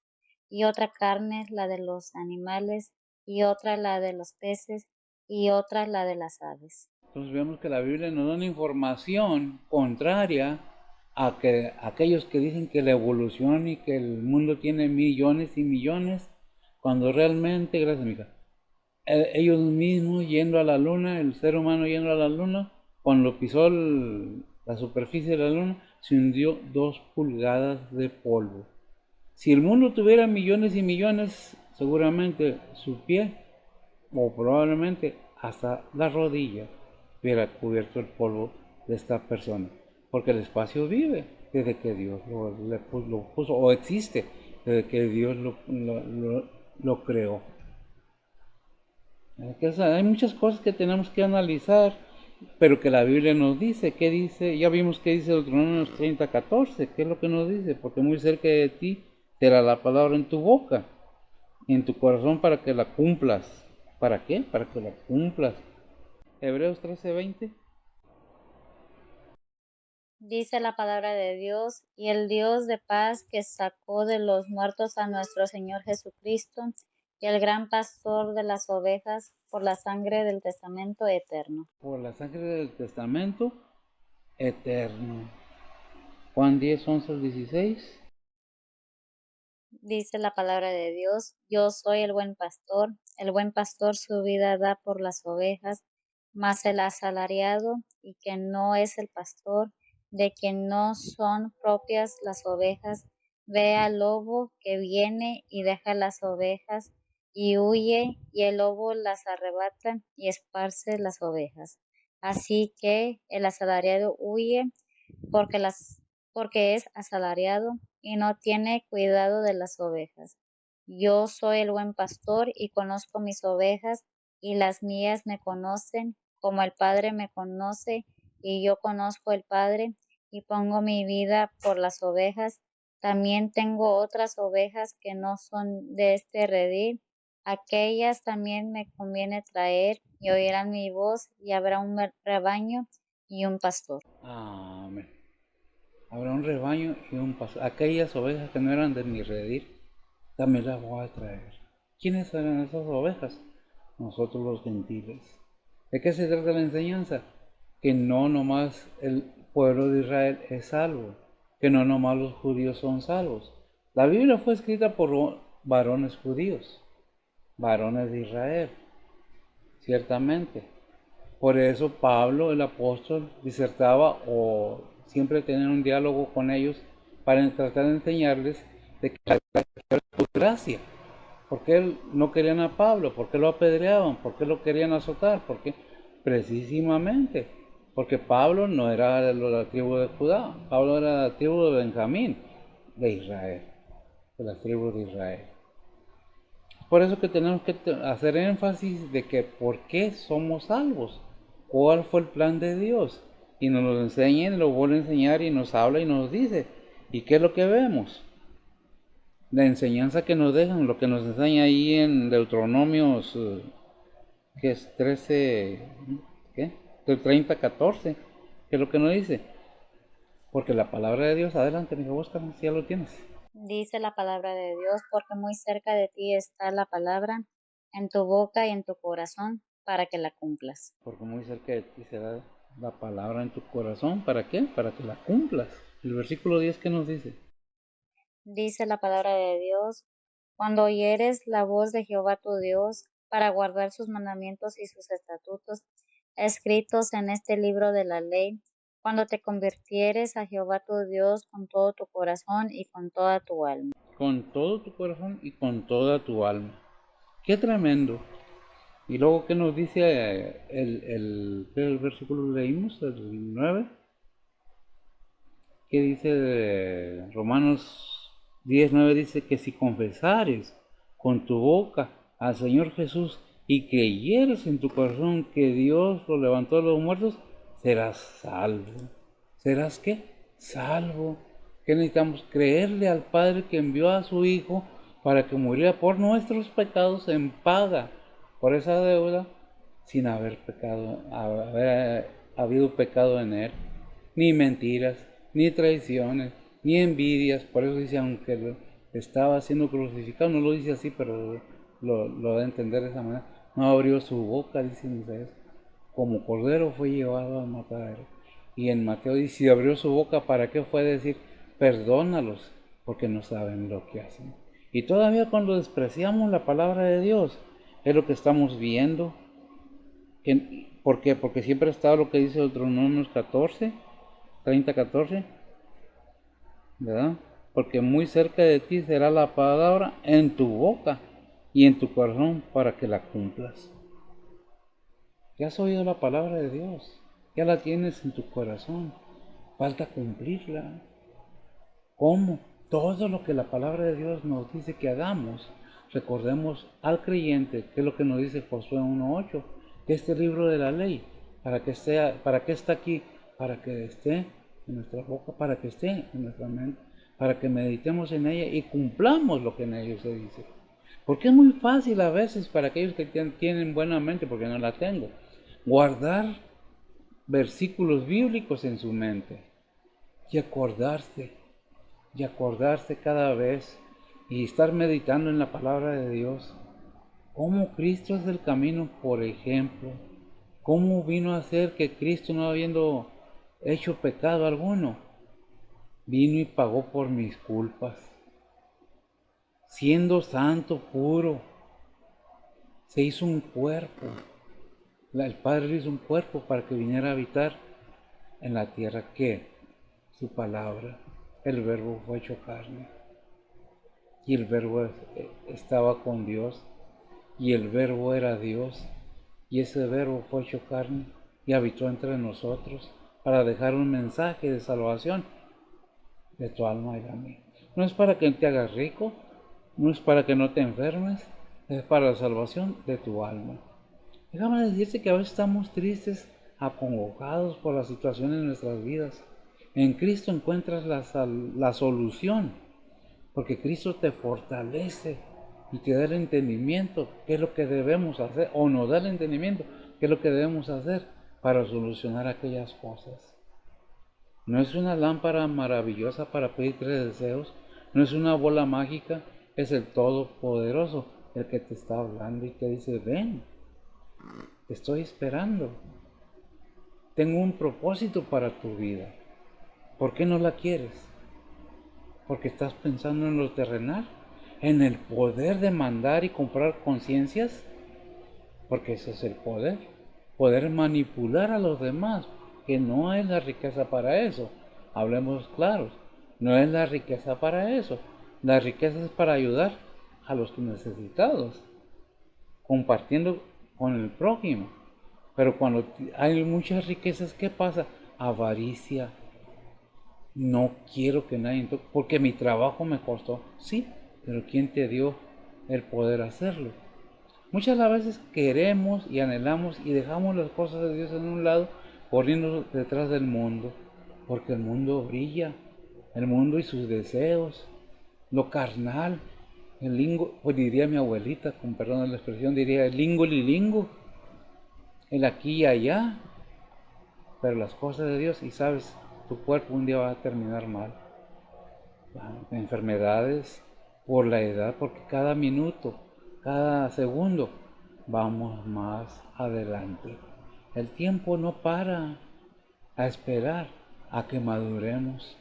y otra carne la de los animales, y otra la de los peces, y otra la de las aves. Entonces vemos que la Biblia nos da una información contraria a que aquellos que dicen que la evolución y que el mundo tiene millones y millones, cuando realmente, gracias amiga, ellos mismos yendo a la luna, el ser humano yendo a la luna, cuando pisó la superficie de la luna, se hundió 2 pulgadas de polvo. Si el mundo tuviera millones y millones, seguramente su pie o probablemente hasta la rodilla hubiera cubierto el polvo de esta persona, porque el espacio vive desde que Dios lo puso, o existe desde que Dios lo creó. Hay muchas cosas que tenemos que analizar, pero que la Biblia nos dice. ¿Qué dice? Ya vimos que dice Deuteronomio 30:14. ¿Qué es lo que nos dice? Porque muy cerca de ti será la palabra en tu boca, en tu corazón para que la cumplas. ¿Para qué? Para que la cumplas. Hebreos 13:20. Dice la palabra de Dios, y el Dios de paz que sacó de los muertos a nuestro Señor Jesucristo, y el gran pastor de las ovejas, por la sangre del testamento eterno. Por la sangre del testamento eterno. Juan 10:11 al 16. Dice la palabra de Dios, yo soy el buen pastor su vida da por las ovejas, mas el asalariado y que no es el pastor, de quien no son propias las ovejas, ve al lobo que viene y deja las ovejas y huye, y el lobo las arrebata y esparce las ovejas. Así que el asalariado huye porque porque es asalariado y no tiene cuidado de las ovejas. Yo soy el buen pastor y conozco mis ovejas, y las mías me conocen, como el Padre me conoce, y yo conozco el Padre, y pongo mi vida por las ovejas. También tengo otras ovejas que no son de este redil. Aquellas también me conviene traer, y oirán mi voz, y habrá un rebaño y un pastor. Amén. Habrá un rebaño y un pastor. Aquellas ovejas que no eran de mi redil, también las voy a traer. ¿Quiénes eran esas ovejas? Nosotros los gentiles. ¿De qué se trata la enseñanza? Que no nomás el pueblo de Israel es salvo, que no nomás los judíos son salvos. La Biblia fue escrita por varones judíos, varones de Israel, ciertamente. Por eso Pablo, el apóstol, disertaba o siempre tenía un diálogo con ellos para tratar de enseñarles de que la gracia. ¿Por qué no querían a Pablo? ¿Por qué lo apedreaban? ¿Por qué lo querían azotar? Porque precisamente porque Pablo no era de la tribu de Judá, Pablo era de la tribu de Benjamín, de Israel, de las tribus de Israel. Por eso que tenemos que hacer énfasis de que por qué somos salvos, cuál fue el plan de Dios. Y nos lo enseña y lo vuelve a enseñar y nos habla y nos dice. ¿Y qué es lo que vemos? La enseñanza que nos dejan, lo que nos enseña ahí en Deuteronomios, que es 13, ¿qué? Del 30, 14, que es lo que nos dice. Porque la palabra de Dios, adelante, mi hijo Oscar, si ya lo tienes. Dice la palabra de Dios, porque muy cerca de ti está la palabra, en tu boca y en tu corazón, para que la cumplas. Porque muy cerca de ti será la palabra en tu corazón. ¿Para qué? Para que la cumplas. El versículo 10 que nos dice. Dice la palabra de Dios, cuando oyeres la voz de Jehová tu Dios, para guardar sus mandamientos y sus estatutos, escritos en este libro de la ley, cuando te convirtieres a Jehová tu Dios con todo tu corazón y con toda tu alma. Con todo tu corazón y con toda tu alma. Qué tremendo. Y luego, ¿qué nos dice el versículo que leímos? El 9. ¿Qué dice de Romanos 10:9? Dice que si confesares con tu boca al Señor Jesús y creyeres en tu corazón que Dios lo levantó de los muertos, serás salvo. ¿Serás qué? Salvo. ¿Qué necesitamos? Creerle al Padre que envió a su Hijo para que muriera por nuestros pecados en paga por esa deuda sin haber pecado, haber habido pecado en él, ni mentiras, ni traiciones, ni envidias. Por eso dice, aunque estaba siendo crucificado, no lo dice así, pero lo da a entender de esa manera. No abrió su boca, dice Isaías, como cordero fue llevado al matadero. Y en Mateo dice, si abrió su boca, ¿para qué fue decir? Perdónalos, porque no saben lo que hacen. Y todavía cuando despreciamos la palabra de Dios, es lo que estamos viendo. ¿Por qué? Porque siempre está lo que dice Deuteronomios 14, 30, 14, ¿verdad? Porque muy cerca de ti será la palabra en tu boca y en tu corazón para que la cumplas. Ya has oído la palabra de Dios, ya la tienes en tu corazón, falta cumplirla. ¿Cómo? Todo lo que la palabra de Dios nos dice que hagamos, recordemos al creyente, que es lo que nos dice Josué 1:8, que este libro de la ley, ¿para qué está aquí? Para que esté en nuestra boca, para que esté en nuestra mente, para que meditemos en ella y cumplamos lo que en ella se dice. Porque es muy fácil a veces para aquellos que tienen buena mente, porque no la tengo, guardar versículos bíblicos en su mente y acordarse cada vez y estar meditando en la palabra de Dios, cómo Cristo es el camino, por ejemplo, cómo vino a ser que Cristo, no habiendo hecho pecado alguno, vino y pagó por mis culpas, siendo santo, puro, se hizo un cuerpo, el Padre hizo un cuerpo para que viniera a habitar en la tierra, que su palabra, el Verbo fue hecho carne. Y el Verbo estaba con Dios, y el Verbo era Dios, y ese Verbo fue hecho carne y habitó entre nosotros para dejar un mensaje de salvación de tu alma y la mía. No es para que te hagas rico, No es para que no te enfermes, es para la salvación de tu alma. Déjame decirte que a veces estamos tristes, acongojados por la situación en nuestras vidas. En Cristo encuentras la solución, porque Cristo te fortalece y te da el entendimiento, qué es lo que debemos hacer, o nos da el entendimiento, qué es lo que debemos hacer para solucionar aquellas cosas. No es una lámpara maravillosa para pedir 3 deseos, no es una bola mágica, es el Todopoderoso el que te está hablando y te dice, ven, te estoy esperando, tengo un propósito para tu vida. ¿Por qué no la quieres? Porque estás pensando en lo terrenal, en el poder de mandar y comprar conciencias, porque ese es el poder manipular a los demás, que no es la riqueza para eso. Hablemos claros, no es la riqueza para eso. La riqueza es para ayudar a los necesitados, compartiendo con el prójimo. Pero cuando hay muchas riquezas, ¿qué pasa? Avaricia. No quiero que nadie toque, porque mi trabajo me costó. Sí, pero ¿quién te dio el poder hacerlo? Muchas veces queremos y anhelamos y dejamos las cosas de Dios en un lado, corriendo detrás del mundo, porque el mundo brilla, el mundo y sus deseos, lo carnal, el lingo, pues diría mi abuelita, con perdón de la expresión, diría el lingo lilingo, el aquí y allá, pero las cosas de Dios, y sabes, tu cuerpo un día va a terminar mal. Enfermedades por la edad, porque cada minuto, cada segundo vamos más adelante. El tiempo no para a esperar a que maduremos.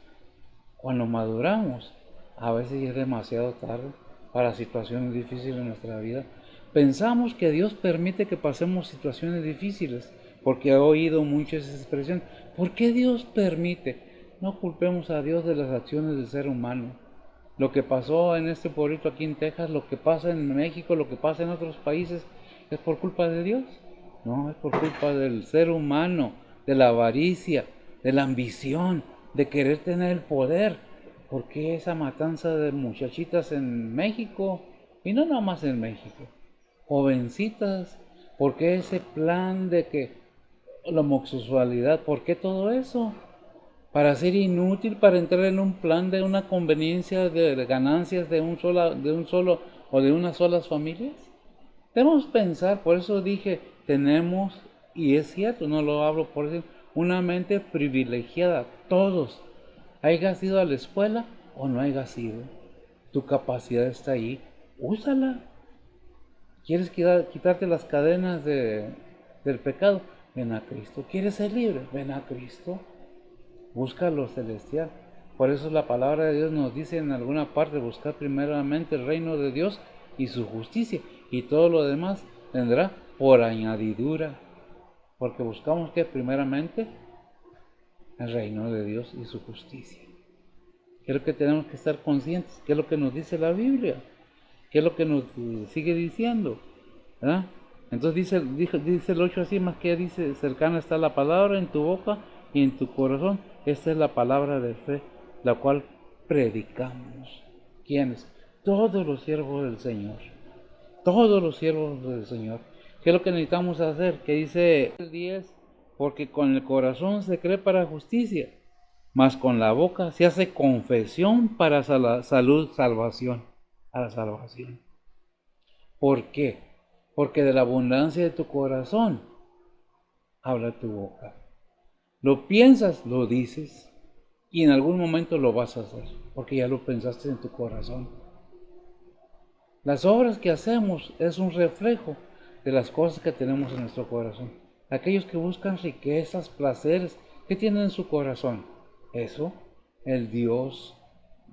Cuando maduramos, a veces ya es demasiado tarde para situaciones difíciles en nuestra vida. Pensamos que Dios permite que pasemos situaciones difíciles, porque he oído mucho esa expresión. ¿Por qué Dios permite? No culpemos a Dios de las acciones del ser humano. Lo que pasó en este pueblito aquí en Texas, lo que pasa en México, lo que pasa en otros países, ¿es por culpa de Dios? No, es por culpa del ser humano, de la avaricia, de la ambición, de querer tener el poder. ¿Por qué esa matanza de muchachitas en México? Y no nada más en México. Jovencitas, ¿por qué ese plan de que la homosexualidad? ¿Por qué todo eso? Para ser inútil, para entrar en un plan de una conveniencia de ganancias de un solo o de unas solas familias. Debemos pensar, por eso dije, tenemos, y es cierto, no lo hablo por decir, una mente privilegiada, todos. Hayas ido a la escuela o no hayas ido, tu capacidad está ahí, úsala. ¿Quieres quitarte las cadenas del pecado? Ven a Cristo. ¿Quieres ser libre? Ven a Cristo. Busca lo celestial. Por eso la palabra de Dios nos dice en alguna parte, buscar primeramente el reino de Dios y su justicia, y todo lo demás vendrá por añadidura, porque buscamos que primeramente el reino de Dios y su justicia. ¿Qué es lo que tenemos que estar conscientes? ¿Qué es lo que nos dice la Biblia? ¿Qué es lo que nos sigue diciendo? ¿Verdad? Entonces dice el 8 así, más que dice, cercana está la palabra en tu boca y en tu corazón. Esta es la palabra de fe, la cual predicamos. ¿Quiénes? Todos los siervos del Señor. Todos los siervos del Señor. ¿Qué es lo que necesitamos hacer? Que dice el 10, porque con el corazón se cree para justicia, mas con la boca se hace confesión para salvación. A la salvación. ¿Por qué? Porque de la abundancia de tu corazón habla tu boca. Lo piensas, lo dices, y en algún momento lo vas a hacer, porque ya lo pensaste en tu corazón. Las obras que hacemos es un reflejo de las cosas que tenemos en nuestro corazón. Aquellos que buscan riquezas, placeres, ¿qué tienen en su corazón? Eso, el Dios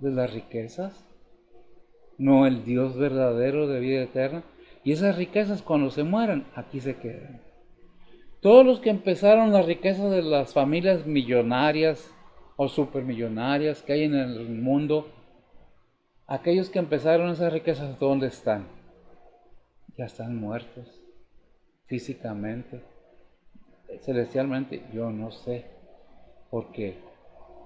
de las riquezas, no el Dios verdadero de vida eterna. Y esas riquezas cuando se mueran, aquí se quedan. Todos los que empezaron las riquezas de las familias millonarias o supermillonarias que hay en el mundo, aquellos que empezaron esas riquezas, ¿dónde están? Ya están muertos, físicamente, celestialmente, yo no sé, porque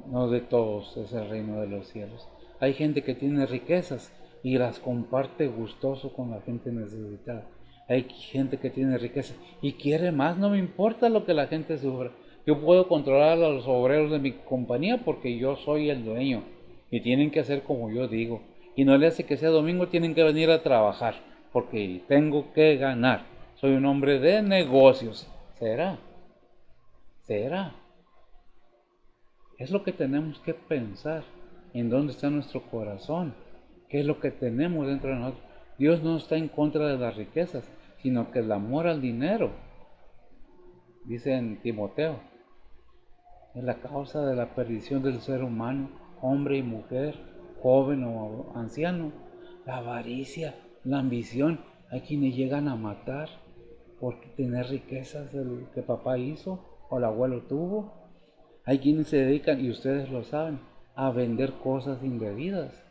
no de todos es el reino de los cielos. Hay gente que tiene riquezas, y las comparte gustoso con la gente necesitada. Hay gente que tiene riqueza y quiere más, no me importa lo que la gente sufra. Yo puedo controlar a los obreros de mi compañía porque yo soy el dueño y tienen que hacer como yo digo. Y no le hace que sea domingo, tienen que venir a trabajar porque tengo que ganar. Soy un hombre de negocios. ¿Será? ¿Será? Es lo que tenemos que pensar. ¿En dónde está nuestro corazón? ¿Qué es lo que tenemos dentro de nosotros? Dios no está en contra de las riquezas, sino que el amor al dinero, dice en Timoteo, es la causa de la perdición del ser humano, hombre y mujer, joven o anciano. La avaricia, la ambición, hay quienes llegan a matar por tener riquezas que papá hizo o el abuelo tuvo. Hay quienes se dedican, y ustedes lo saben, a vender cosas indebidas,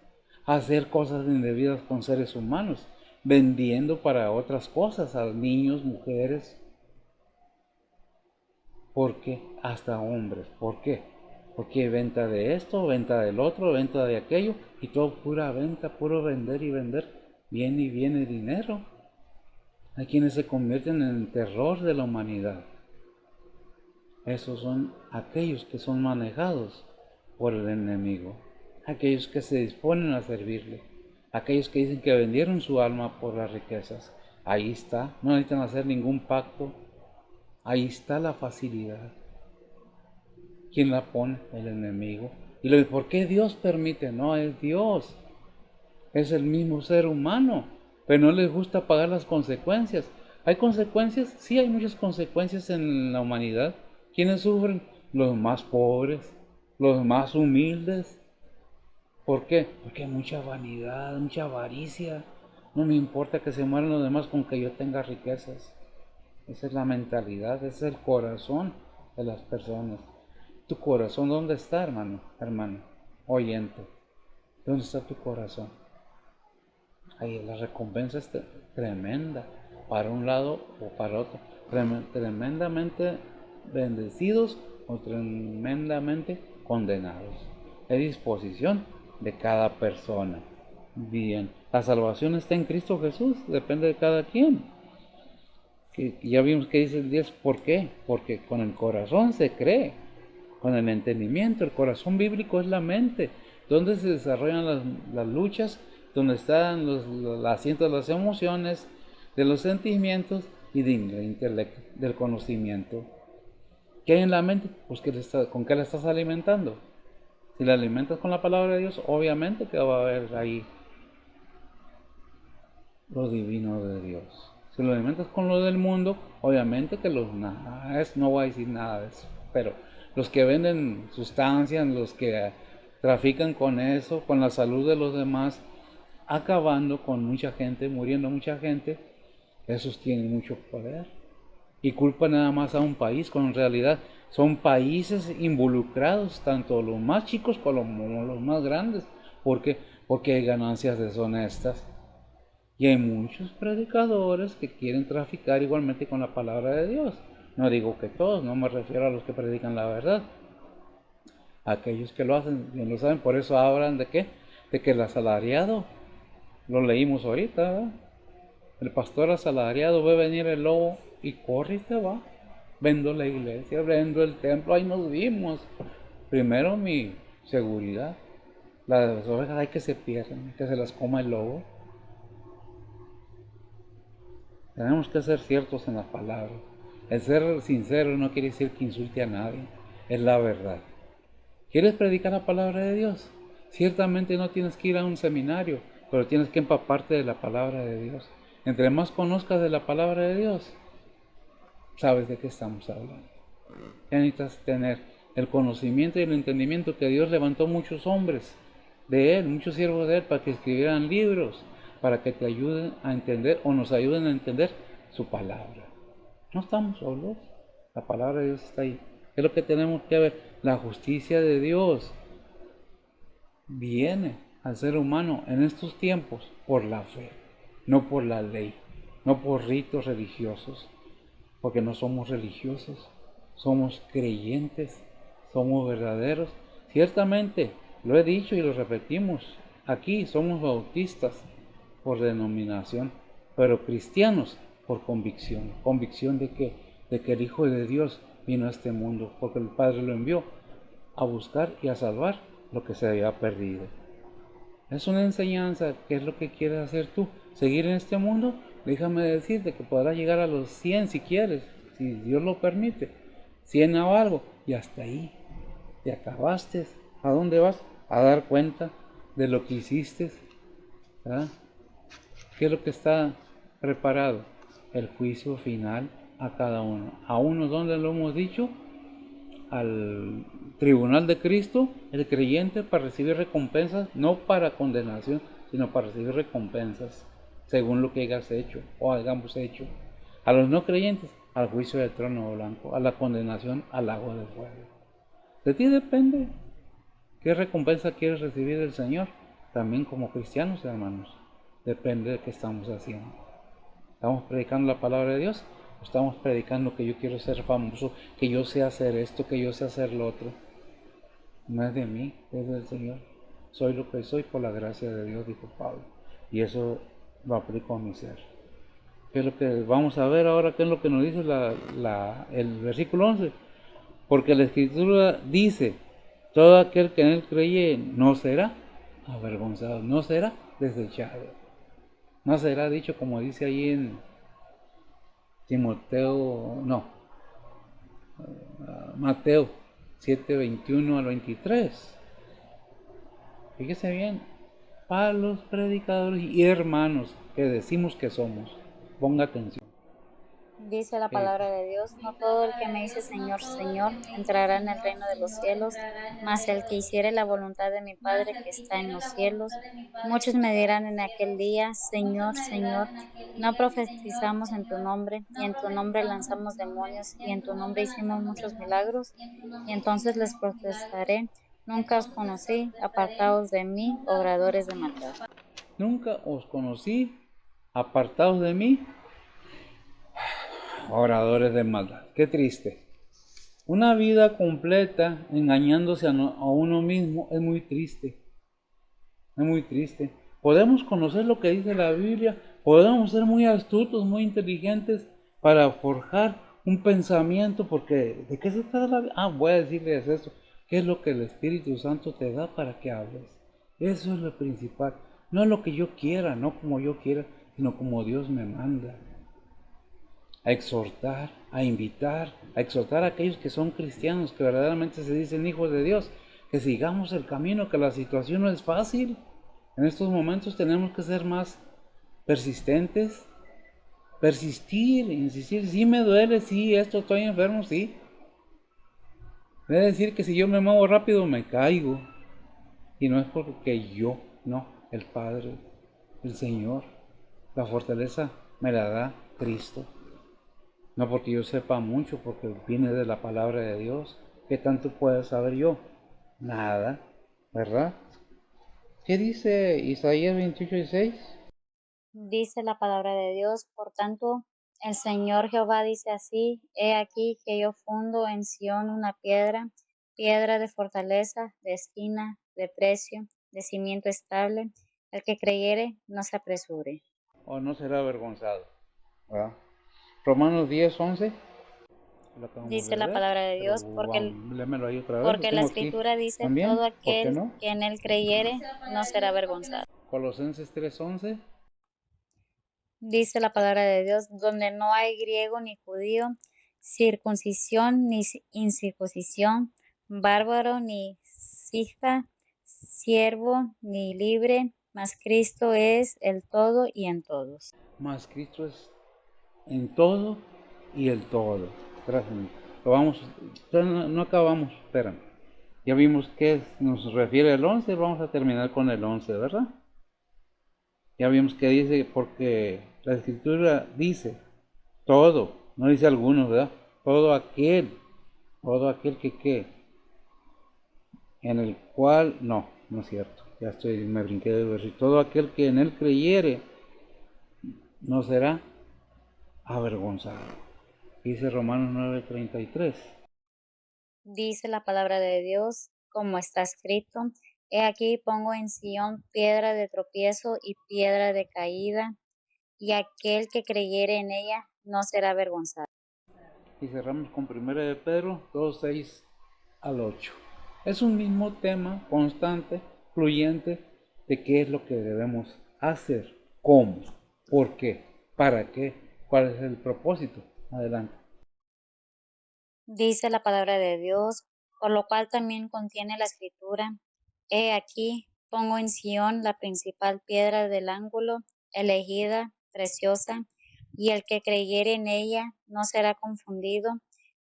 a hacer cosas indebidas con seres humanos, vendiendo para otras cosas a niños, mujeres. ¿Por qué? Hasta hombres. ¿Por qué? Porque venta de esto, venta del otro, venta de aquello, y todo pura venta, puro vender y vender. Viene y viene dinero. Hay quienes se convierten en el terror de la humanidad. Esos son aquellos que son manejados por el enemigo, aquellos que se disponen a servirle, aquellos que dicen que vendieron su alma por las riquezas. Ahí está, no necesitan hacer ningún pacto, ahí está la facilidad. ¿Quién la pone? El enemigo. Y lo dice, ¿por qué Dios permite? No, es Dios, es el mismo ser humano, pero no les gusta pagar las consecuencias. ¿Hay consecuencias? Sí, hay muchas consecuencias en la humanidad. ¿Quiénes sufren? Los más pobres, los más humildes. ¿Por qué? Porque hay mucha vanidad, mucha avaricia. No me importa que se mueran los demás con que yo tenga riquezas. Esa es la mentalidad, ese es el corazón de las personas. ¿Tu corazón dónde está, hermano? Hermano, oyente. ¿Dónde está tu corazón? Ahí la recompensa es tremenda, para un lado o para otro. Tremendamente bendecidos o tremendamente condenados. Es disposición de cada persona. Bien, la salvación está en Cristo Jesús, depende de cada quien. Que ya vimos que dice el 10, ¿por qué? Porque con el corazón se cree, con el entendimiento. El corazón bíblico es la mente, donde se desarrollan las luchas, donde están los asientos de las emociones, de los sentimientos y del intelecto, del conocimiento. ¿Qué hay en la mente? Pues ¿con qué la estás alimentando? Si la alimentas con la palabra de Dios, obviamente que va a haber ahí lo divino de Dios. Si lo alimentas con lo del mundo, obviamente que no voy a decir nada de eso, pero los que venden sustancias, los que trafican con eso, con la salud de los demás, acabando con mucha gente, muriendo mucha gente, esos tienen mucho poder y culpan nada más a un país, cuando en realidad son países involucrados, tanto los más chicos como los más grandes. ¿Por qué? Porque hay ganancias deshonestas. Y hay muchos predicadores que quieren traficar igualmente con la palabra de Dios. No digo que todos, no me refiero a los que predican la verdad. Aquellos que lo hacen, bien lo saben, por eso hablan de qué? De que el asalariado, lo leímos ahorita, ¿verdad? El pastor asalariado ve venir el lobo y corre y se va. Vendo la iglesia, vendo el templo, ahí nos vimos. Primero mi seguridad. Las ovejas hay que se pierdan, que se las coma el lobo. Tenemos que ser ciertos en las palabras. El ser sincero no quiere decir que insulte a nadie, es la verdad. ¿Quieres predicar la palabra de Dios? Ciertamente no tienes que ir a un seminario, pero tienes que empaparte de la palabra de Dios. Entre más conozcas de la palabra de Dios, sabes de qué estamos hablando. Ya necesitas tener el conocimiento y el entendimiento que Dios levantó muchos hombres de Él, muchos siervos de Él, para que escribieran libros, para que te ayuden a entender o nos ayuden a entender su palabra. No estamos solos, la palabra de Dios está ahí. ¿Qué es lo que tenemos que ver? La justicia de Dios viene al ser humano en estos tiempos por la fe, no por la ley, no por ritos religiosos, porque no somos religiosos, somos creyentes, somos verdaderos. Ciertamente, lo he dicho y lo repetimos, Aquí somos bautistas por denominación, pero cristianos por convicción. ¿Convicción de qué? De que el Hijo de Dios vino a este mundo, porque el Padre lo envió a buscar y a salvar lo que se había perdido. Es una enseñanza. ¿Qué es lo que quieres hacer tú? ¿Seguir en este mundo? Déjame decirte que podrás llegar a los 100 si quieres, si Dios lo permite. 100 o algo, y hasta ahí. Te acabaste. ¿A dónde vas? A dar cuenta de lo que hiciste. ¿Verdad? ¿Qué es lo que está preparado? El juicio final a cada uno. A uno, ¿dónde lo hemos dicho? Al tribunal de Cristo, el creyente, para recibir recompensas, no para condenación, sino para recibir recompensas, según lo que hayas hecho o hayamos hecho. A los no creyentes, al juicio del trono blanco, a la condenación, al agua de fuego. De ti depende qué recompensa quieres recibir del Señor, también como cristianos, hermanos. Depende de qué estamos haciendo. ¿Estamos predicando la palabra de Dios? Estamos predicando que yo quiero ser famoso, que yo sé hacer esto, que yo sé hacer lo otro. No es de mí, es del Señor. Soy lo que soy por la gracia de Dios, dijo Pablo. Y eso lo aplico a mi ser. ¿Qué es lo que vamos a ver ahora? ¿Qué es lo que nos dice el versículo 11? Porque la Escritura dice, todo aquel que en él creye no será avergonzado, no será desechado. No será dicho como dice ahí en Timoteo, no, Mateo 7:21 al 23. Fíjese bien, para los predicadores y hermanos que decimos que somos, ponga atención. Dice la ¿Qué dice? palabra de Dios, no todo el que me dice Señor, Señor, entrará en el reino de los cielos, mas el que hiciere la voluntad de mi Padre que está en los cielos. Muchos me dirán en aquel día, Señor, Señor, no profetizamos en tu nombre, y en tu nombre lanzamos demonios, y en tu nombre hicimos muchos milagros. Y entonces les protestaré, nunca os conocí, apartaos de mí, obradores de maldad. Nunca os conocí, apartados de mí, oradores de maldad. Qué triste. Una vida completa engañándose a uno mismo es muy triste. Es muy triste. Podemos conocer lo que dice la Biblia, podemos ser muy astutos, muy inteligentes para forjar un pensamiento, porque ¿de qué se trata la Biblia? Voy a decirles esto. ¿Qué es lo que el Espíritu Santo te da para que hables? Eso es lo principal. No lo que yo quiera, no como yo quiera, sino como Dios me manda. A exhortar, a invitar, a exhortar a aquellos que son cristianos, que verdaderamente se dicen hijos de Dios, que sigamos el camino, que la situación no es fácil. En estos momentos tenemos que ser más persistentes, persistir, insistir. Sí me duele, sí, esto estoy enfermo, sí. Es decir, que si yo me muevo rápido me caigo. Y no es porque yo, no, el Padre, el Señor. La fortaleza me la da Cristo. No porque yo sepa mucho, porque viene de la palabra de Dios. ¿Qué tanto puedo saber yo? Nada, ¿verdad? ¿Qué dice Isaías 28:6? Dice la palabra de Dios, por tanto, el Señor Jehová dice así, he aquí que yo fundo en Sión una piedra, piedra de fortaleza, de esquina, de precio, de cimiento estable, el que creyere no se apresure. O no será avergonzado, ¿verdad? Romanos 10:11, lo acabamos Dice de la leer, palabra de pero Dios, léemelo ahí otra vez, lo porque la tengo aquí escritura dice, también, todo ¿por qué aquel no? que en él creyere no será avergonzado. Colosenses 3:11, Dice la palabra de Dios, donde no hay griego ni judío, circuncisión ni incircuncisión, bárbaro ni cita, siervo ni libre, mas Cristo es el todo y en todos. más Cristo es en todo y el todo. Gracias. Lo vamos, no acabamos, espérame. Ya vimos que nos refiere el 11, vamos a terminar con el 11, ¿verdad? Ya vimos que dice, porque la escritura dice, todo, no dice algunos, ¿verdad? Todo aquel que, en el cual, no, no es cierto, ya estoy, me brinqué de versículo, todo aquel que en él creyere, no será avergonzado. Dice Romanos 9:33. Dice la palabra de Dios, como está escrito, He aquí pongo en Sión piedra de tropiezo y piedra de caída, y aquel que creyere en ella no será avergonzado. Y cerramos con 1 de Pedro 2, 6 al 8. Es un mismo tema constante, fluyente, de qué es lo que debemos hacer, cómo, por qué, para qué, cuál es el propósito. Adelante. Dice la palabra de Dios, por lo cual también contiene la escritura. He aquí, pongo en Sión la principal piedra del ángulo, elegida, preciosa, y el que creyere en ella no será confundido.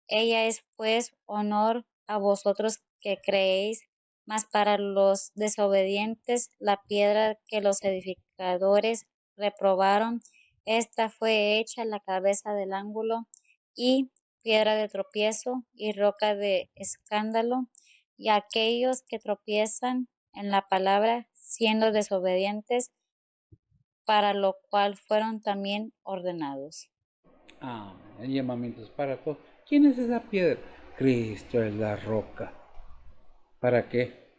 Ella es pues honor a vosotros que creéis, mas para los desobedientes la piedra que los edificadores reprobaron, esta fue hecha la cabeza del ángulo y piedra de tropiezo y roca de escándalo, y aquellos que tropiezan en la palabra, siendo desobedientes, para lo cual fueron también ordenados. El llamamiento es para todos. ¿Quién es esa piedra? Cristo es la roca. ¿Para qué?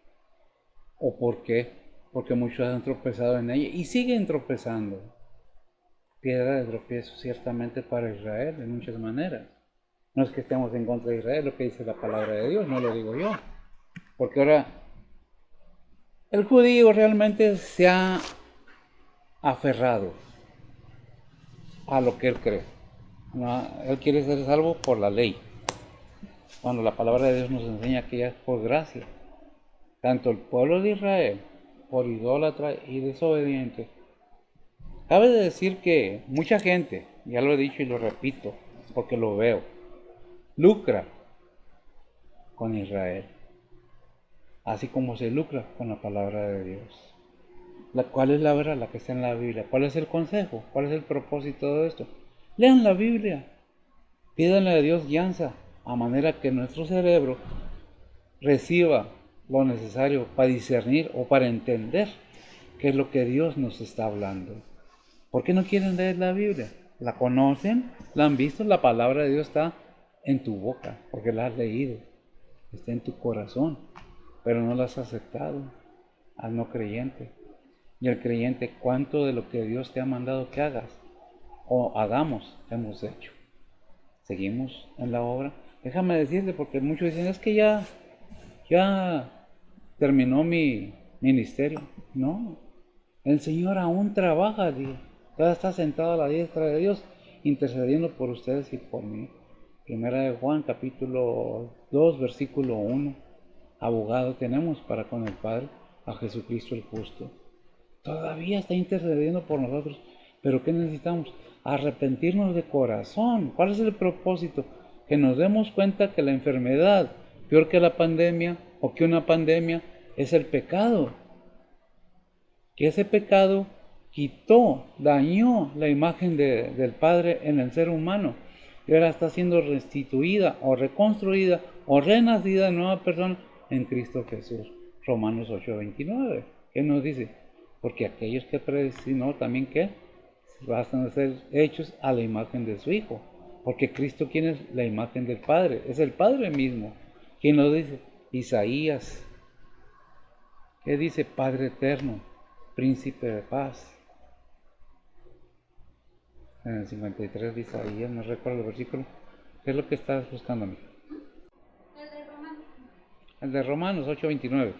¿O por qué? Porque muchos han tropezado en ella y siguen tropezando. Piedra de tropiezo ciertamente para Israel en muchas maneras. No es que estemos en contra de Israel, lo que dice la palabra de Dios, no lo digo yo. Porque ahora el judío realmente se ha aferrado a lo que él cree. No, él quiere ser salvo por la ley, cuando la palabra de Dios nos enseña que ya es por gracia. Tanto el pueblo de Israel, por idólatra y desobediente. Cabe de decir que mucha gente, ya lo he dicho y lo repito, porque lo veo, lucra con Israel, así como se lucra con la palabra de Dios. ¿Cuál es la verdad? La que está en la Biblia. ¿Cuál es el consejo? ¿Cuál es el propósito de esto? Lean la Biblia, pídanle a Dios guianza, a manera que nuestro cerebro reciba lo necesario para discernir o para entender qué es lo que Dios nos está hablando. ¿Por qué no quieren leer la Biblia? ¿La conocen? ¿La han visto? La palabra de Dios está en tu boca, porque la has leído. Está en tu corazón, pero no la has aceptado al no creyente. Y el creyente, ¿cuánto de lo que Dios te ha mandado que hagas o hagamos hemos hecho? ¿Seguimos en la obra? Déjame decirte, porque muchos dicen, es que ya terminó mi ministerio. No, el Señor aún trabaja, Dios. Todavía está sentado a la diestra de Dios, intercediendo por ustedes y por mí. Primera de Juan, capítulo 2, versículo 1. Abogado tenemos para con el Padre, a Jesucristo el justo. Todavía está intercediendo por nosotros. Pero ¿qué necesitamos? Arrepentirnos de corazón. ¿Cuál es el propósito? Que nos demos cuenta que la enfermedad, peor que la pandemia o que una pandemia, es el pecado. Que ese pecado quitó, dañó la imagen del Padre en el ser humano. Y ahora está siendo restituida o reconstruida o renacida nueva persona en Cristo Jesús. Romanos 8:29. ¿Qué nos dice? Porque aquellos que predestinó también que van a ser hechos a la imagen de su Hijo. Porque Cristo, ¿quién es la imagen del Padre? Es el Padre mismo. ¿Quién lo dice? Isaías. ¿Qué dice? Padre eterno, príncipe de paz. En el 53 de Isaías, no recuerdo el versículo. ¿Qué es lo que estás buscando, amigo? El de Romanos 8:29.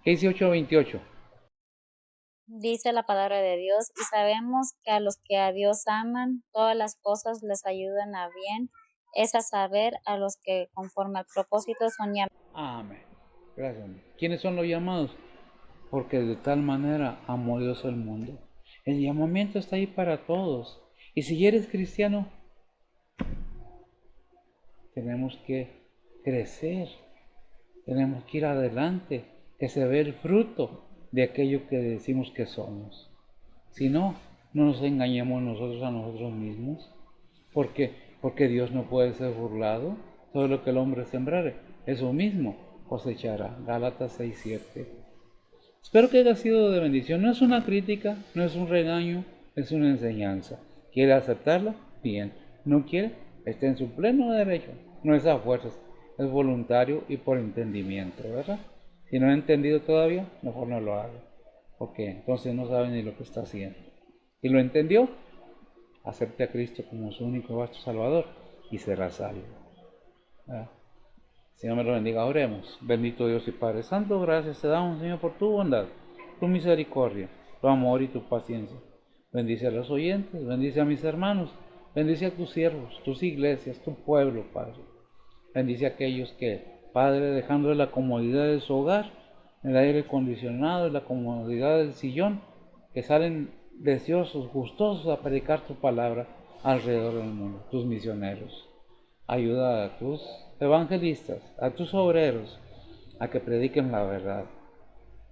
¿Qué dice 8:28? Dice la palabra de Dios, y sabemos que a los que a Dios aman, todas las cosas les ayudan a bien, es a saber, a los que conforme al propósito son llamados. Amén. Gracias, amigo. ¿Quiénes son los llamados? Porque de tal manera amó Dios al mundo. El llamamiento está ahí para todos. Y si eres cristiano, tenemos que crecer, tenemos que ir adelante, que se vea el fruto de aquello que decimos que somos. Si no, no nos engañemos nosotros a nosotros mismos. ¿Por qué? Porque Dios no puede ser burlado. Todo lo que el hombre sembrare, eso mismo cosechará. Gálatas 6:7. Espero que haya sido de bendición. No es una crítica, no es un regaño, es una enseñanza. ¿Quiere aceptarla? Bien. ¿No quiere? Está en su pleno derecho. No es a fuerzas, es voluntario y por entendimiento, ¿verdad? Si no ha entendido todavía, mejor no lo haga, porque entonces no sabe ni lo que está haciendo. Si lo entendió, acepte a Cristo como su único y vasto Salvador y será salvo. ¿Verdad? Señor me lo bendiga, oremos. Bendito Dios y Padre Santo, gracias te damos, Señor, por tu bondad, tu misericordia, tu amor y tu paciencia. Bendice a los oyentes, bendice a mis hermanos, bendice a tus siervos, tus iglesias, tu pueblo, Padre. Bendice a aquellos que, Padre, dejando de la comodidad de su hogar, el aire acondicionado y la comodidad del sillón, que salen deseosos, gustosos a predicar tu palabra alrededor del mundo, tus misioneros. Ayuda a tus evangelistas, a tus obreros, a que prediquen la verdad,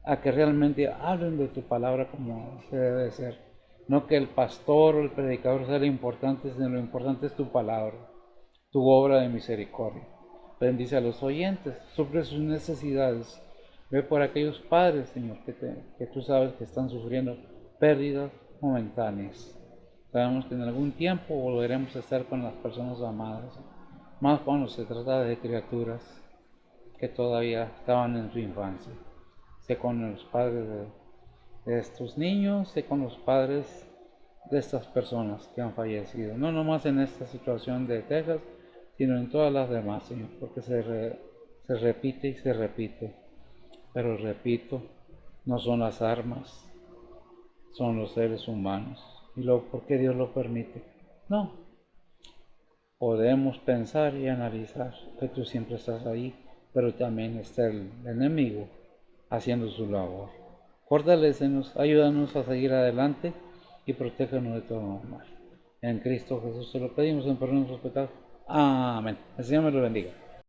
a que realmente hablen de tu palabra como se debe ser. No que el pastor o el predicador sea lo importante, sino lo importante es tu palabra, tu obra de misericordia. Bendice a los oyentes, suple sus necesidades. Ve por aquellos padres, Señor, que tú sabes que están sufriendo pérdidas momentáneas. Sabemos que en algún tiempo volveremos a estar con las personas amadas, más cuando se trata de criaturas que todavía estaban en su infancia. Sé con los padres de estos niños, sé con los padres de estas personas que han fallecido, no nomás en esta situación de Texas, sino en todas las demás, Señor, porque se repite y se repite. Pero repito, no son las armas, son los seres humanos. ¿Y por qué Dios lo permite? No. Podemos pensar y analizar que tú siempre estás ahí, pero también está el enemigo haciendo su labor. Fortalécenos, ayúdanos a seguir adelante y protégenos de todo mal. En Cristo Jesús te lo pedimos en perdón de nuestros pecados. Amén. El Señor me lo bendiga.